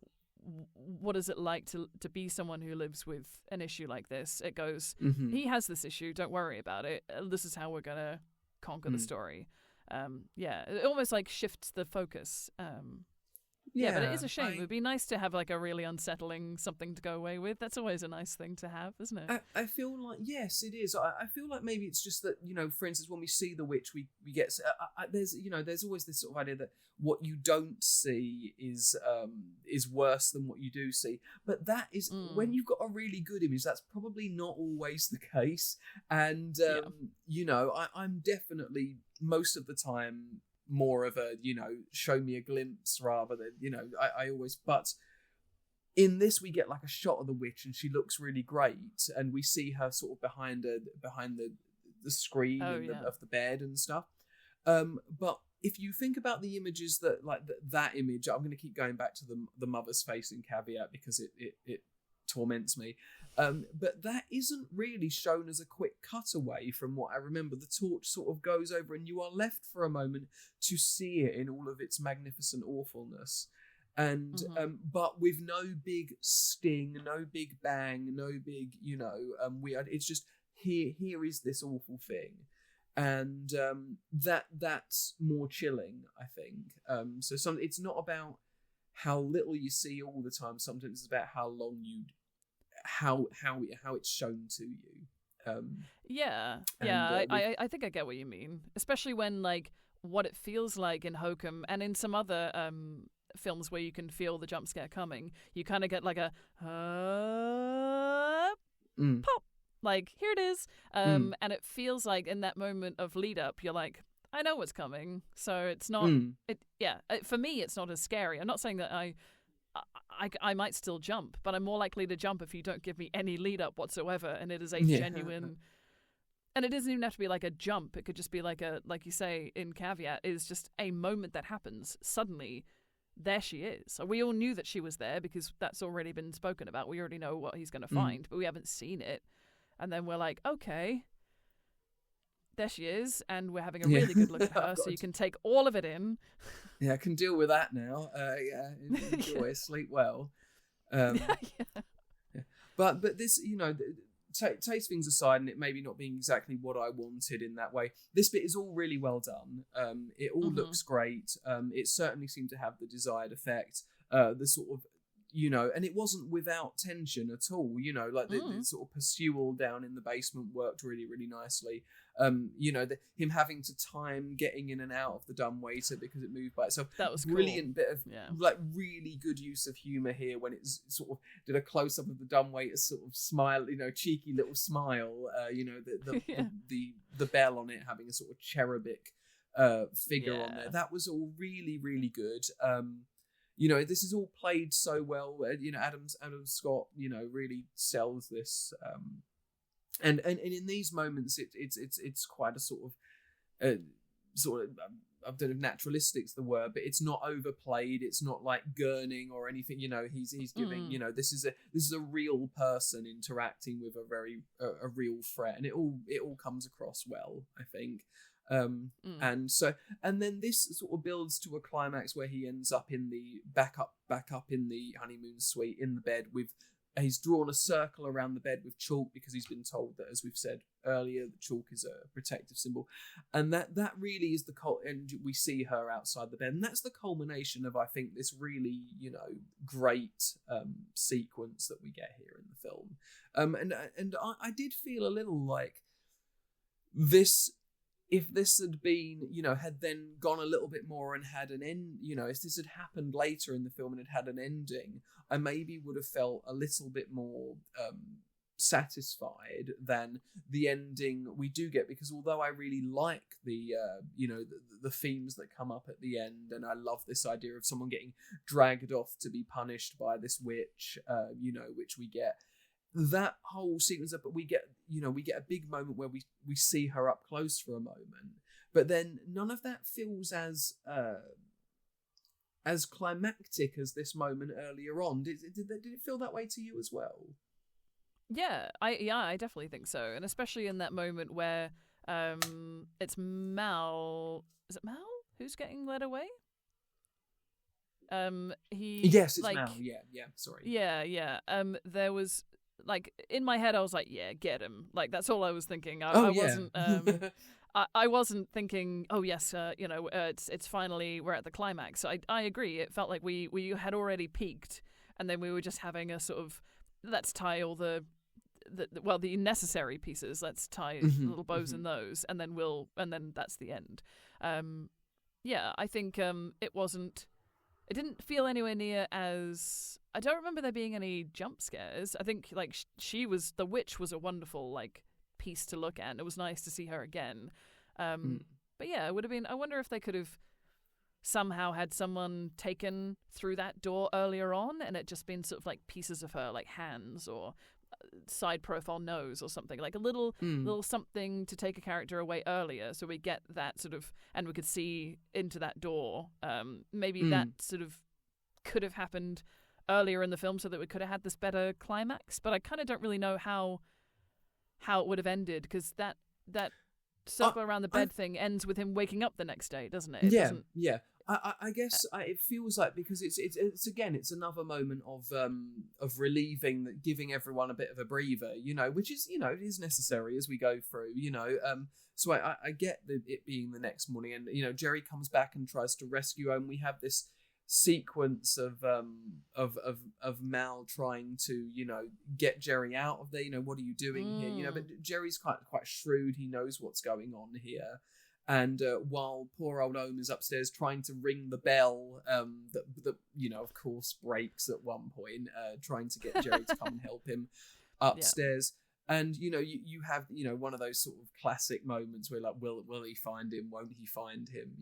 what is it like to be someone who lives with an issue like this? It goes, he has this issue, don't worry about it. This is how we're going to conquer the story. It almost shifts the focus. But it is a shame. It would be nice to have a really unsettling something to go away with. That's always a nice thing to have, isn't it? I feel like, yes, it is. I feel like maybe it's just that, for instance, when we see the witch, we get, there's always this sort of idea that what you don't see is worse than what you do see. But that is, when you've got a really good image, that's probably not always the case. And, I'm definitely, most of the time, more of a, show me a glimpse rather than, I always, but in this we get a shot of the witch and she looks really great, and we see her sort of behind the screen of the bed and stuff. But if you think about the images that image, I'm going to keep going back to the mother's face in Caveat because it torments me. But that isn't really shown as a quick cutaway from what I remember. The torch sort of goes over and you are left for a moment to see it in all of its magnificent awfulness. And but with no big sting, no big bang, no big, it's just here is this awful thing. And that's more chilling, I think. So it's not about how little you see all the time. Sometimes it's about how long how it's shown to you. I think I get what you mean, especially when what it feels like in Hokum and in some other films where you can feel the jump scare coming. You kind of get a pop, here it is, and it feels like in that moment of lead up, you're like, I know what's coming, so it's not. For me, it's not as scary. I'm not saying that I might still jump, but I'm more likely to jump if you don't give me any lead up whatsoever, and it is a genuine. And it doesn't even have to be a jump. It could just be like you say in Caveat, is just a moment that happens. Suddenly, there she is. We all knew that she was there because that's already been spoken about. We already know what he's going to find, but we haven't seen it. And then we're like, okay, there she is, and we're having a really good look at her, so you can take all of it in. Yeah, I can deal with that now. Enjoy, sleep well. Yeah. But this, take things aside, and it maybe not being exactly what I wanted in that way. This bit is all really well done. It all looks great. It certainly seemed to have the desired effect. The sort of, and it wasn't without tension at all. The sort of pursual down in the basement worked really, really nicely. Him having to time getting in and out of the dumbwaiter because it moved by itself. That was brilliant cool. Bit of really good use of humor here when it sort of did a close up of the dumbwaiter sort of smile, cheeky little smile. The bell on it having a sort of cherubic figure on there. That was all really, really good. This is all played so well. Adam Scott, really sells this. And in these moments, it's quite a sort of I don't know if naturalistic's the word, but it's not overplayed. It's not like gurning or anything. He's giving. This is a real person interacting with a real threat, and it all comes across well, I think. And then this sort of builds to a climax where he ends up in the back up in the honeymoon suite in the bed with. He's drawn a circle around the bed with chalk because he's been told that, as we've said earlier, the chalk is a protective symbol, and that really is the and we see her outside the bed, and that's the culmination of, I think, this really great sequence that we get here in the film. And I did feel a little like this. If this had been, had then gone a little bit more and had an end, if this had happened later in the film and it had an ending, I maybe would have felt a little bit more satisfied than the ending we do get. Because although I really like the themes that come up at the end, and I love this idea of someone getting dragged off to be punished by this witch, which we get. That whole sequence up, but we get a big moment where we see her up close for a moment, but then none of that feels as climactic as this moment earlier on. Did it feel that way to you as well? Yeah, I definitely think so, and especially in that moment where it's Mal. Is it Mal who's getting led away? Yes, it's Mal. Yeah. Sorry. Yeah. There was. Like, in my head, I was like, yeah, get him. Like, that's all I was thinking. I wasn't thinking, oh, yes, it's finally, we're at the climax. So I agree. It felt like we had already peaked, and then we were just having a sort of, let's tie all the necessary pieces. Let's tie little bows in those, and then that's the end. I think it didn't feel anywhere near as. I don't remember there being any jump scares. I think like the witch was a wonderful like piece to look at. And it was nice to see her again. But yeah, it would have been. I wonder if they could have somehow had someone taken through that door earlier on, and it just been sort of like pieces of her, like hands or side profile nose or something, like a little something to take a character away earlier, so we get that sort of, and we could see into that door. Maybe that sort of could have happened earlier in the film, so that we could have had this better climax. But I kind of don't really know how it would have ended, because that circle around the bed thing ends with him waking up the next day, doesn't it? Yeah. I guess it feels like, because it's another moment of relieving, that giving everyone a bit of a breather, which is it is necessary as we go through, So I get it being the next morning, and Jerry comes back and tries to rescue her, and we have this sequence of Mal trying to get Jerry out of there. What are you doing here? But Jerry's quite shrewd. He knows what's going on here. And while poor old Ohm is upstairs trying to ring the bell, that of course breaks at one point, trying to get Jerry to come and help him upstairs. Yeah. And you have one of those sort of classic moments where like, will he find him? Won't he find him?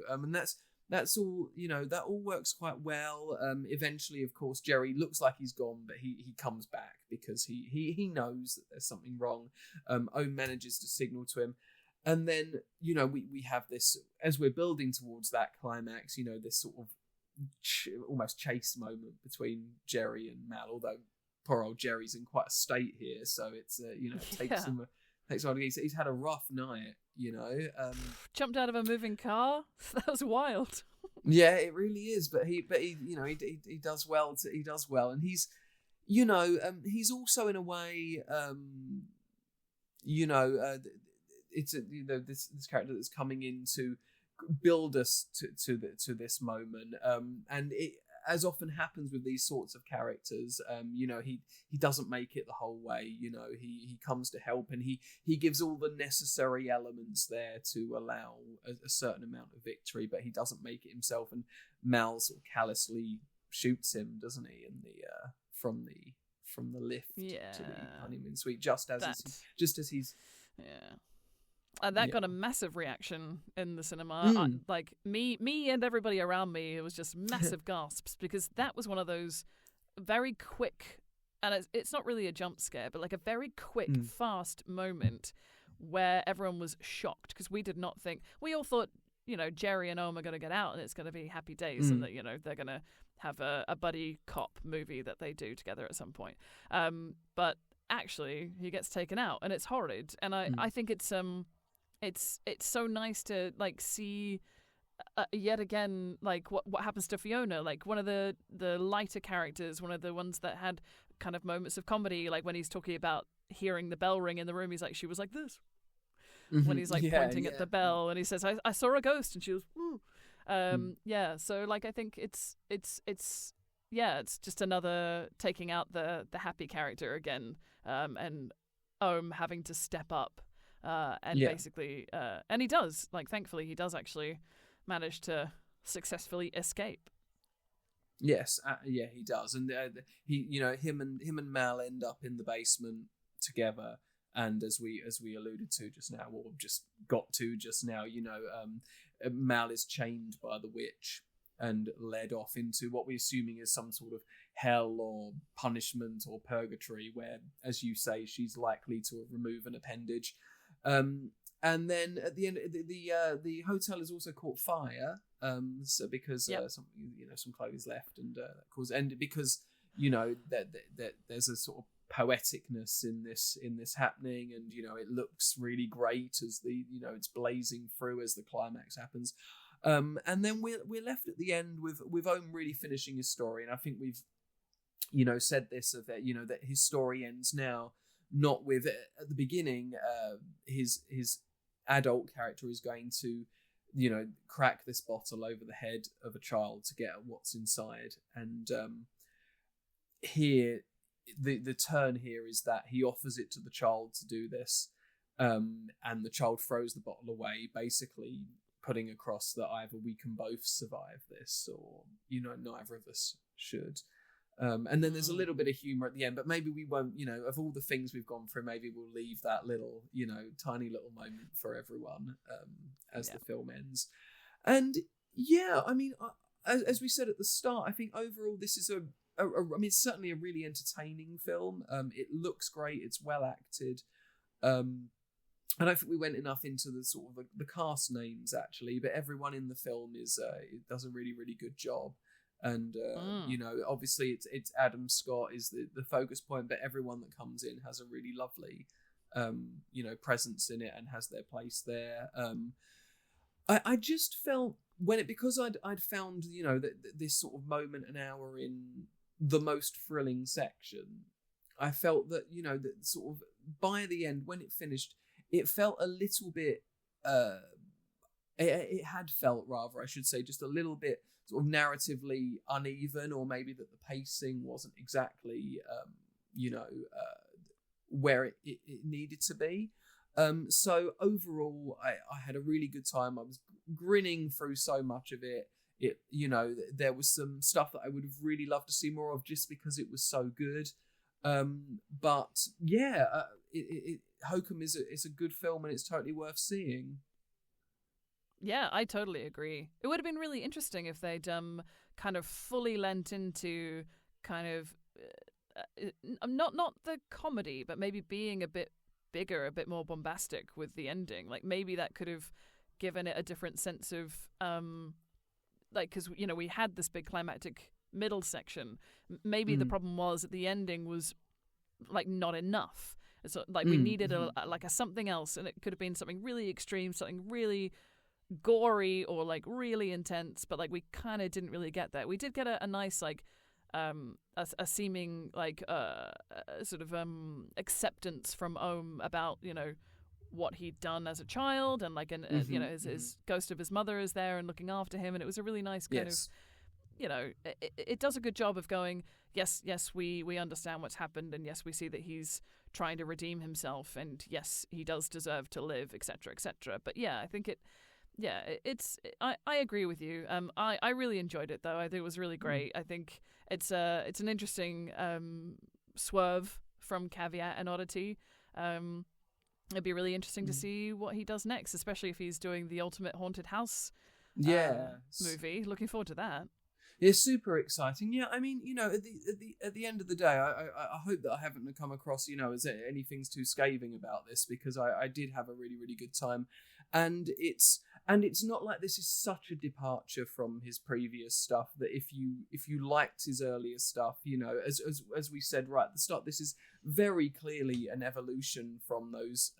And that's all. That all works quite well. Eventually, of course, Jerry looks like he's gone, but he comes back because he knows that there's something wrong. Ohm manages to signal to him. And then, we have this, as we're building towards that climax, this sort of almost chase moment between Jerry and Mal, although poor old Jerry's in quite a state here. So it's, it takes him a while. He's had a rough night, Jumped out of a moving car. That was wild. Yeah, it really is. But he does well. He does well, and he's also in a way, it's this character that's coming in to build us to this moment, and it, as often happens with these sorts of characters, he doesn't make it the whole way. He comes to help, and he gives all the necessary elements there to allow a certain amount of victory, but he doesn't make it himself. And Mal sort of callously shoots him, doesn't he, in the from the lift to the honeymoon suite, just as he's And that got a massive reaction in the cinema. Like me and everybody around me, it was just massive gasps, because that was one of those very quick, and it's not really a jump scare, but like a very quick, fast moment where everyone was shocked, because we did not think, we all thought, Jerry and Ohm are going to get out and it's going to be happy days, and that, they're going to have a buddy cop movie that they do together at some point. But actually, he gets taken out, and it's horrid. And I think it's so nice to like see yet again like what happens to Fiona, like one of the lighter characters, one of the ones that had kind of moments of comedy, like when he's talking about hearing the bell ring in the room, he's like, she was like this when he's like pointing at the bell, and he says, I saw a ghost, and she was so like I think it's just another taking out the happy character again, and having to step up. Basically, and he does, like, thankfully he does actually manage to successfully escape. Yes, he does, and him and Mal end up in the basement together, and as we alluded to just now, or just got to just now, Mal is chained by the witch and led off into what we're assuming is some sort of hell or punishment or purgatory, where, as you say, she's likely to remove an appendage. And then at the end, the hotel is also caught fire. So because some clothes left, and because that there's a sort of poeticness in this happening, and it looks really great as it's blazing through as the climax happens. And then we're left at the end with Ohm really finishing his story, and I think we've said this, of that that his story ends now. Not with, at the beginning, his adult character is going to, crack this bottle over the head of a child to get at what's inside. And here, the turn here is that he offers it to the child to do this, and the child throws the bottle away, basically putting across that either we can both survive this, or neither of us should. And then there's a little bit of humour at the end, but maybe we won't, of all the things we've gone through, maybe we'll leave that little, tiny little moment for everyone as the film ends. And I mean, as we said at the start, I think overall this is it's certainly a really entertaining film. It looks great, it's well acted. I don't think we went enough into the sort of the cast names actually, but everyone in the film does a really, really good job. And obviously it's Adam Scott is the focus point, but everyone that comes in has a really lovely presence in it and has their place there. I just felt because I'd found that this sort of moment an hour in the most thrilling section, I felt that that sort of by the end, when it finished, it felt a little bit it had felt, rather I should say, just a little bit sort of narratively uneven, or maybe that the pacing wasn't exactly where it needed to be. So overall, I had a really good time. I was grinning through so much of it. There was some stuff that I would have really loved to see more of, just because it was so good. But Hokum is a good film, and it's totally worth seeing. Yeah, I totally agree. It would have been really interesting if they'd kind of fully lent into kind of not the comedy, but maybe being a bit bigger, a bit more bombastic with the ending. Like maybe that could have given it a different sense of because we had this big climactic middle section. Maybe the problem was that the ending was like not enough. It's like we needed a something else, and it could have been something really extreme, something really gory or like really intense, but like we kind of didn't really get that. We did get a nice like a seeming like sort of acceptance from Ohm about, you know, what he'd done as a child, and like you know, his ghost of his mother is there and looking after him, and it was a really nice kind of, you know, it does a good job of going, yes, we understand what's happened, and yes, we see that he's trying to redeem himself, and yes, he does deserve to live, etc., etc. But yeah, I think I agree with you. I really enjoyed it though. I think it was really great. I think it's an interesting swerve from Caveat and Oddity. It'd be really interesting to see what he does next, especially if he's doing the ultimate haunted house movie. Looking forward to that. Yeah, super exciting. Yeah, I mean, you know, at the end of the day, I hope that I haven't come across, you know, as anything's too scathing about this, because I did have a really, really good time, and it's not like this is such a departure from his previous stuff that if you liked his earlier stuff, you know, as we said right at the start, this is very clearly an evolution from those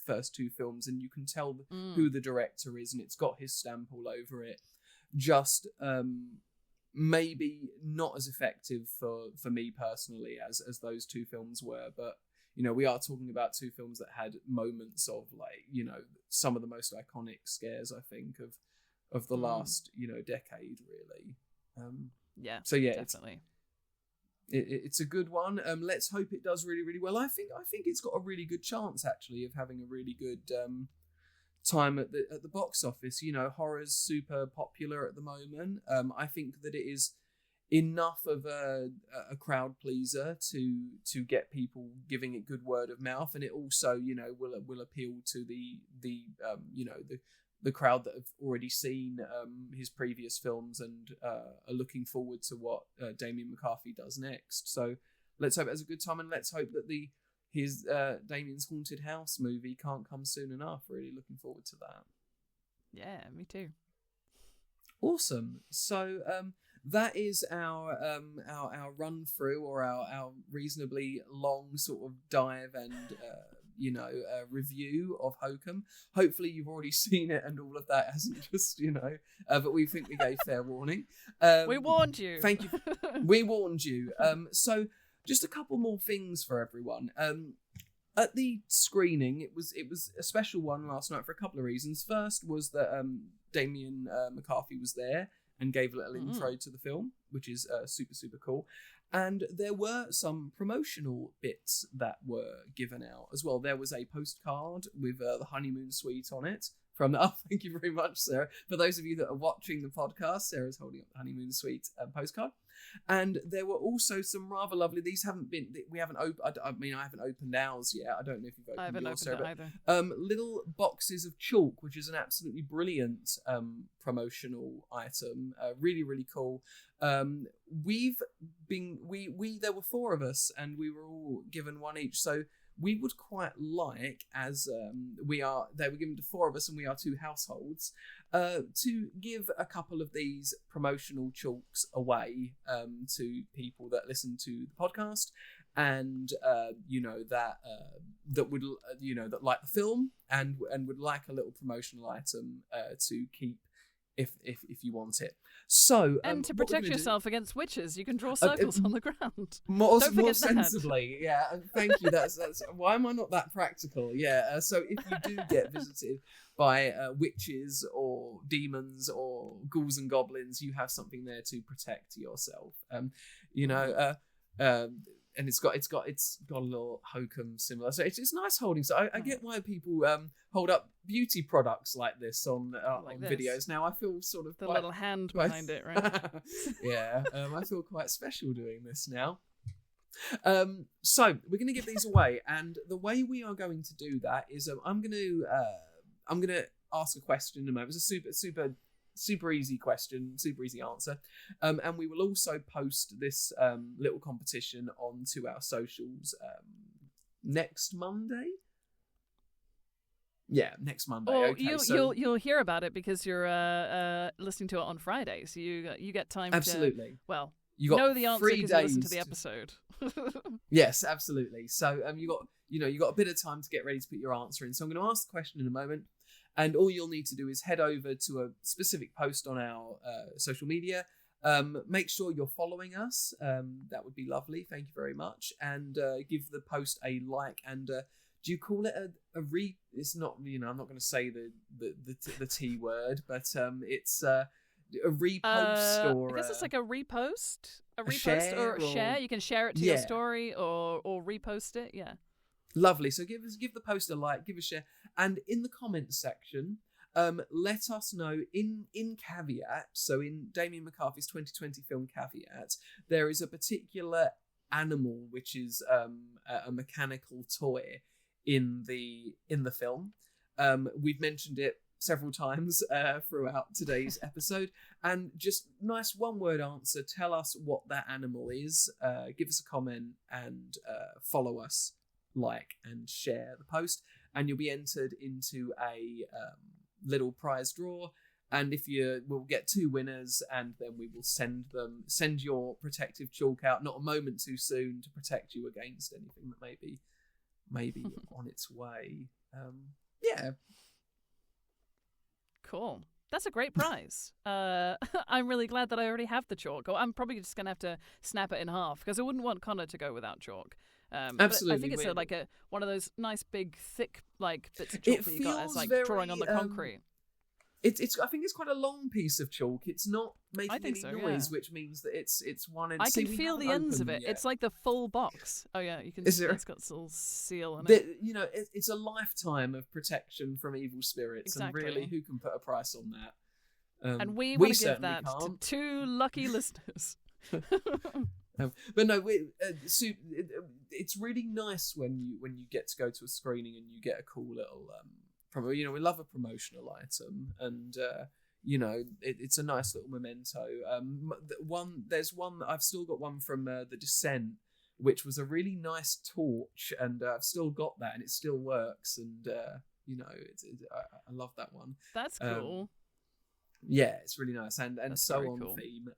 first two films, and you can tell who the director is, and it's got his stamp all over it. Just maybe not as effective for me personally as those two films were, but you know, we are talking about two films that had moments of, like, you know, some of the most iconic scares, I think, of the last, you know, decade, really. So yeah, definitely. It's a good one. Let's hope it does really, really well. I think it's got a really good chance, actually, of having a really good time at the box office. You know, horror's super popular at the moment. I think that it is enough of a crowd pleaser to get people giving it good word of mouth, and it also, you know, will appeal to the you know, the crowd that have already seen his previous films and are looking forward to what Damian McCarthy does next. So let's hope it has a good time, and let's hope that his Damian's Haunted House movie can't come soon enough. Really looking forward to that. Yeah, me too. Awesome. So that is our run through, or our reasonably long sort of dive and you know, review of Hokum. Hopefully you've already seen it and all of that hasn't just, you know, but we think we gave fair warning. We warned you. Thank you. We warned you. So just a couple more things for everyone. At the screening, it was a special one last night for a couple of reasons. First was that Damian McCarthy was there and gave a little intro to the film, which is super, super cool. And there were some promotional bits that were given out as well. There was a postcard with the honeymoon suite on it from the... Oh, thank you very much, Sarah. For those of you that are watching the podcast, Sarah's holding up the honeymoon suite postcard. And there were also some rather lovely... These haven't been... We haven't opened... I mean, I haven't opened ours yet. I don't know if you've opened yours, Sarah. I haven't opened it either. Little boxes of chalk, which is an absolutely brilliant promotional item. Really, really cool. There were four of us, and we were all given one each. So we would quite like, as they were given to four of us, and we are two households, to give a couple of these promotional chalks away to people that listen to the podcast, and you know, that would, you know, that like the film and would like a little promotional item to keep if you want it. So and to protect yourself against witches, you can draw circles on the ground. More sensibly, yeah. Thank you. That's why am I not that practical? Yeah. So if you do get visited by witches or demons or ghouls and goblins, you have something there to protect yourself. You know. And it's got a little Hokum similar, so it's nice holding. So I get why people hold up beauty products like this on videos. Now I feel sort of the little hand behind it, right? Yeah, I feel quite special doing this now. So we're going to give these away, and the way we are going to do that is I'm going to ask a question in a moment. It's a super easy question, super easy answer, and we will also post this little competition onto our socials next Monday. Yeah, next Monday. Or okay, you'll hear about it because you're listening to it on Friday, so you get time absolutely. to you got know the answer 3 because days you listen to the episode. Yes, absolutely. So you got a bit of time to get ready to put your answer in. So I'm going to ask the question in a moment, and all you'll need to do is head over to a specific post on our social media. Make sure you're following us. That would be lovely. Thank you very much. And give the post a like. And do you call it a re? It's not. I'm not going to say the T word, but it's a repost or I guess it's like a repost, share or a share. You can share it to your story or repost it. Yeah. Lovely. So give the post a like, give a share, and in the comments section, let us know in Caveat. So in Damian McCarthy's 2020 film Caveat, there is a particular animal which is a mechanical toy in the film. We've mentioned it several times throughout today's episode, and just nice one-word answer. Tell us what that animal is. Give us a comment and follow us, like and share the post, and you'll be entered into a little prize draw. And we'll get 2 winners, and then we will send your protective chalk out not a moment too soon to protect you against anything that may be on its way. Yeah. Cool. That's a great prize. I'm really glad that I already have the chalk. I'm probably just going to have to snap it in half because I wouldn't want Connor to go without chalk. Absolutely. But I think it's one of those nice big thick bits of chalk that you got as drawing on the concrete. It's I think it's quite a long piece of chalk. It's not making any noise, yeah. which means that it's one. I can feel the ends of it. Yet. It's like the full box. Oh yeah, you can. Is there? It's got a little seal in it. It's a lifetime of protection from evil spirits, exactly. And really, who can put a price on that? And we want to give that to 2 lucky listeners. But no, it's really nice when you get to go to a screening and you get a cool little we love a promotional item, and it's a nice little memento. There's one that I've still got one from The Descent, which was a really nice torch, and I've still got that, and it still works, and I love that one. That's cool. Yeah, it's really nice, and That's so on cool. theme.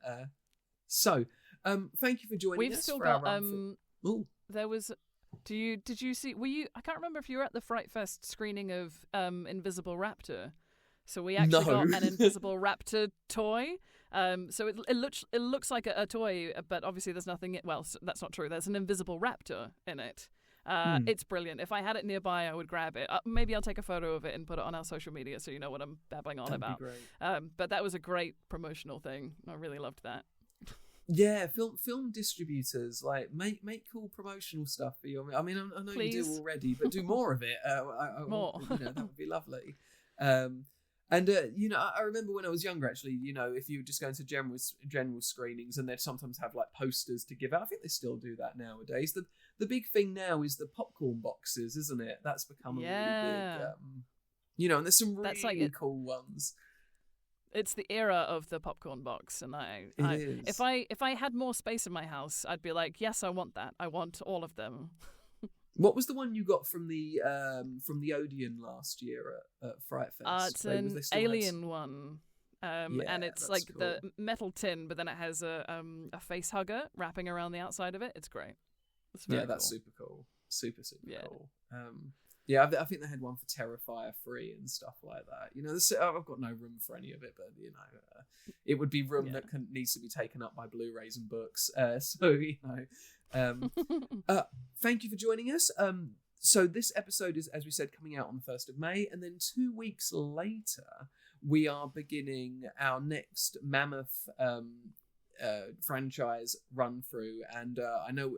Thank you for joining us. We've still for got Ooh. There was. Did you see? Were you? I can't remember if you were at the Fright Fest screening of Invisible Raptor. So we actually got an Invisible Raptor toy. So it looks like a toy, but obviously there's nothing. Well, that's not true. There's an invisible raptor in it. It's brilliant. If I had it nearby, I would grab it. Maybe I'll take a photo of it and put it on our social media so you know what I'm babbling on about. That'd be great. But that was a great promotional thing. I really loved that. Yeah, film distributors make cool promotional stuff for you. I mean, I know Please. you do already, but do more of it. More. That would be lovely. I remember when I was younger, actually, if you were just going to general screenings, and they'd sometimes have like posters to give out. I think they still do that nowadays. The big thing now is the popcorn boxes, isn't it? That's become a really big. And there's some really cool ones. It's the era of the popcorn box, and if I had more space in my house, I'd be like, yes, I want that. I want all of them. What was the one you got from the Odeon last year at Fright Fest? It's an alien one, and it's like cool. The metal tin, but then it has a face hugger wrapping around the outside of it. It's great. It's very that's cool. super cool. Super cool. I think they had one for Terrifier 3 and stuff like that. I've got no room for any of it, but it would be room that needs to be taken up by Blu-rays and books. Thank you for joining us. So this episode is, as we said, coming out on the 1st of May, and then 2 weeks later, we are beginning our next mammoth franchise run through, and I know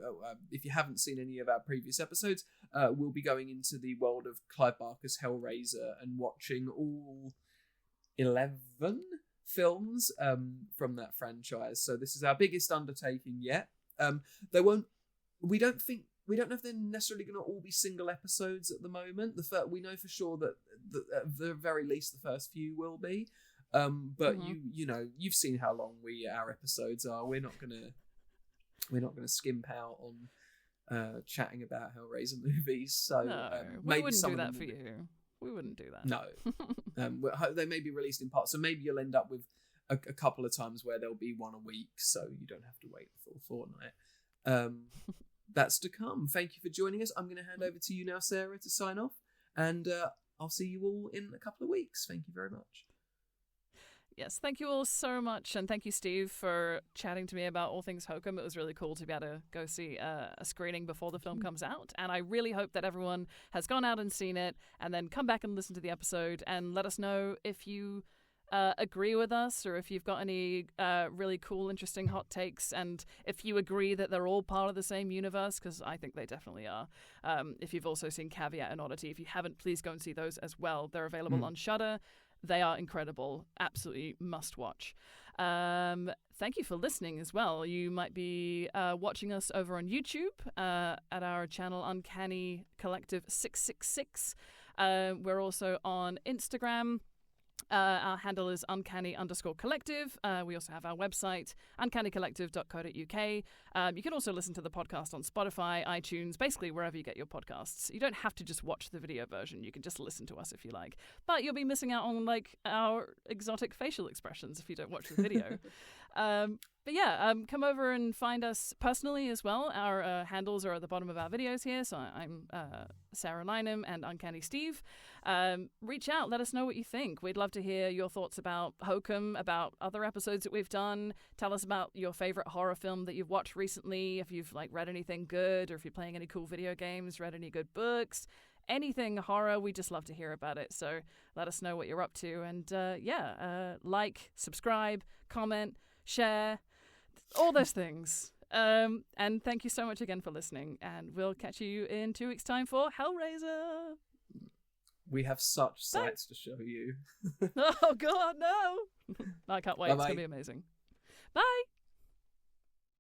if you haven't seen any of our previous episodes, we'll be going into the world of Clive Barker's Hellraiser and watching all 11 films from that franchise. So this is our biggest undertaking yet. We don't know if they're necessarily going to all be single episodes at the moment. We know for sure that at the very least the first few will be. But you've seen how long our episodes are. We're not gonna skimp out on chatting about Hellraiser movies. So no, maybe we wouldn't some do of that them for you. We wouldn't do that. No, they may be released in parts. So maybe you'll end up with a couple of times where there'll be one a week, so you don't have to wait the full fortnight. that's to come. Thank you for joining us. I'm going to hand over to you now, Sarah, to sign off. And I'll see you all in a couple of weeks. Thank you very much. Yes, thank you all so much. And thank you, Steve, for chatting to me about all things Hokum. It was really cool to be able to go see a screening before the film comes out. And I really hope that everyone has gone out and seen it and then come back and listen to the episode and let us know if you agree with us or if you've got any really cool, interesting hot takes, and if you agree that they're all part of the same universe, because I think they definitely are. If you've also seen Caveat and Oddity, if you haven't, please go and see those as well. They're available on Shudder. They are incredible. Absolutely must watch. Thank you for listening as well. You might be watching us over on YouTube at our channel Uncanny Collective 666. We're also on Instagram. Our handle is uncanny_collective. We also have our website, uncannycollective.co.uk. You can also listen to the podcast on Spotify, iTunes, basically wherever you get your podcasts. You don't have to just watch the video version. You can just listen to us if you like. But you'll be missing out on like our exotic facial expressions if you don't watch the video. But yeah, come over and find us personally as well. Our handles are at the bottom of our videos here. So I'm Sara and Uncanny Steve. Reach out, let us know what you think. We'd love to hear your thoughts about Hokum, about other episodes that we've done. Tell us about your favorite horror film that you've watched recently, if you've like read anything good, or if you're playing any cool video games, read any good books, anything horror. We just love to hear about it. So let us know what you're up to. And like, subscribe, comment, share, all those things. And thank you so much again for listening. And we'll catch you in 2 weeks' time for Hellraiser. We have such sights to show you. Oh, God, no. I can't wait. Bye-bye. It's going to be amazing. Bye.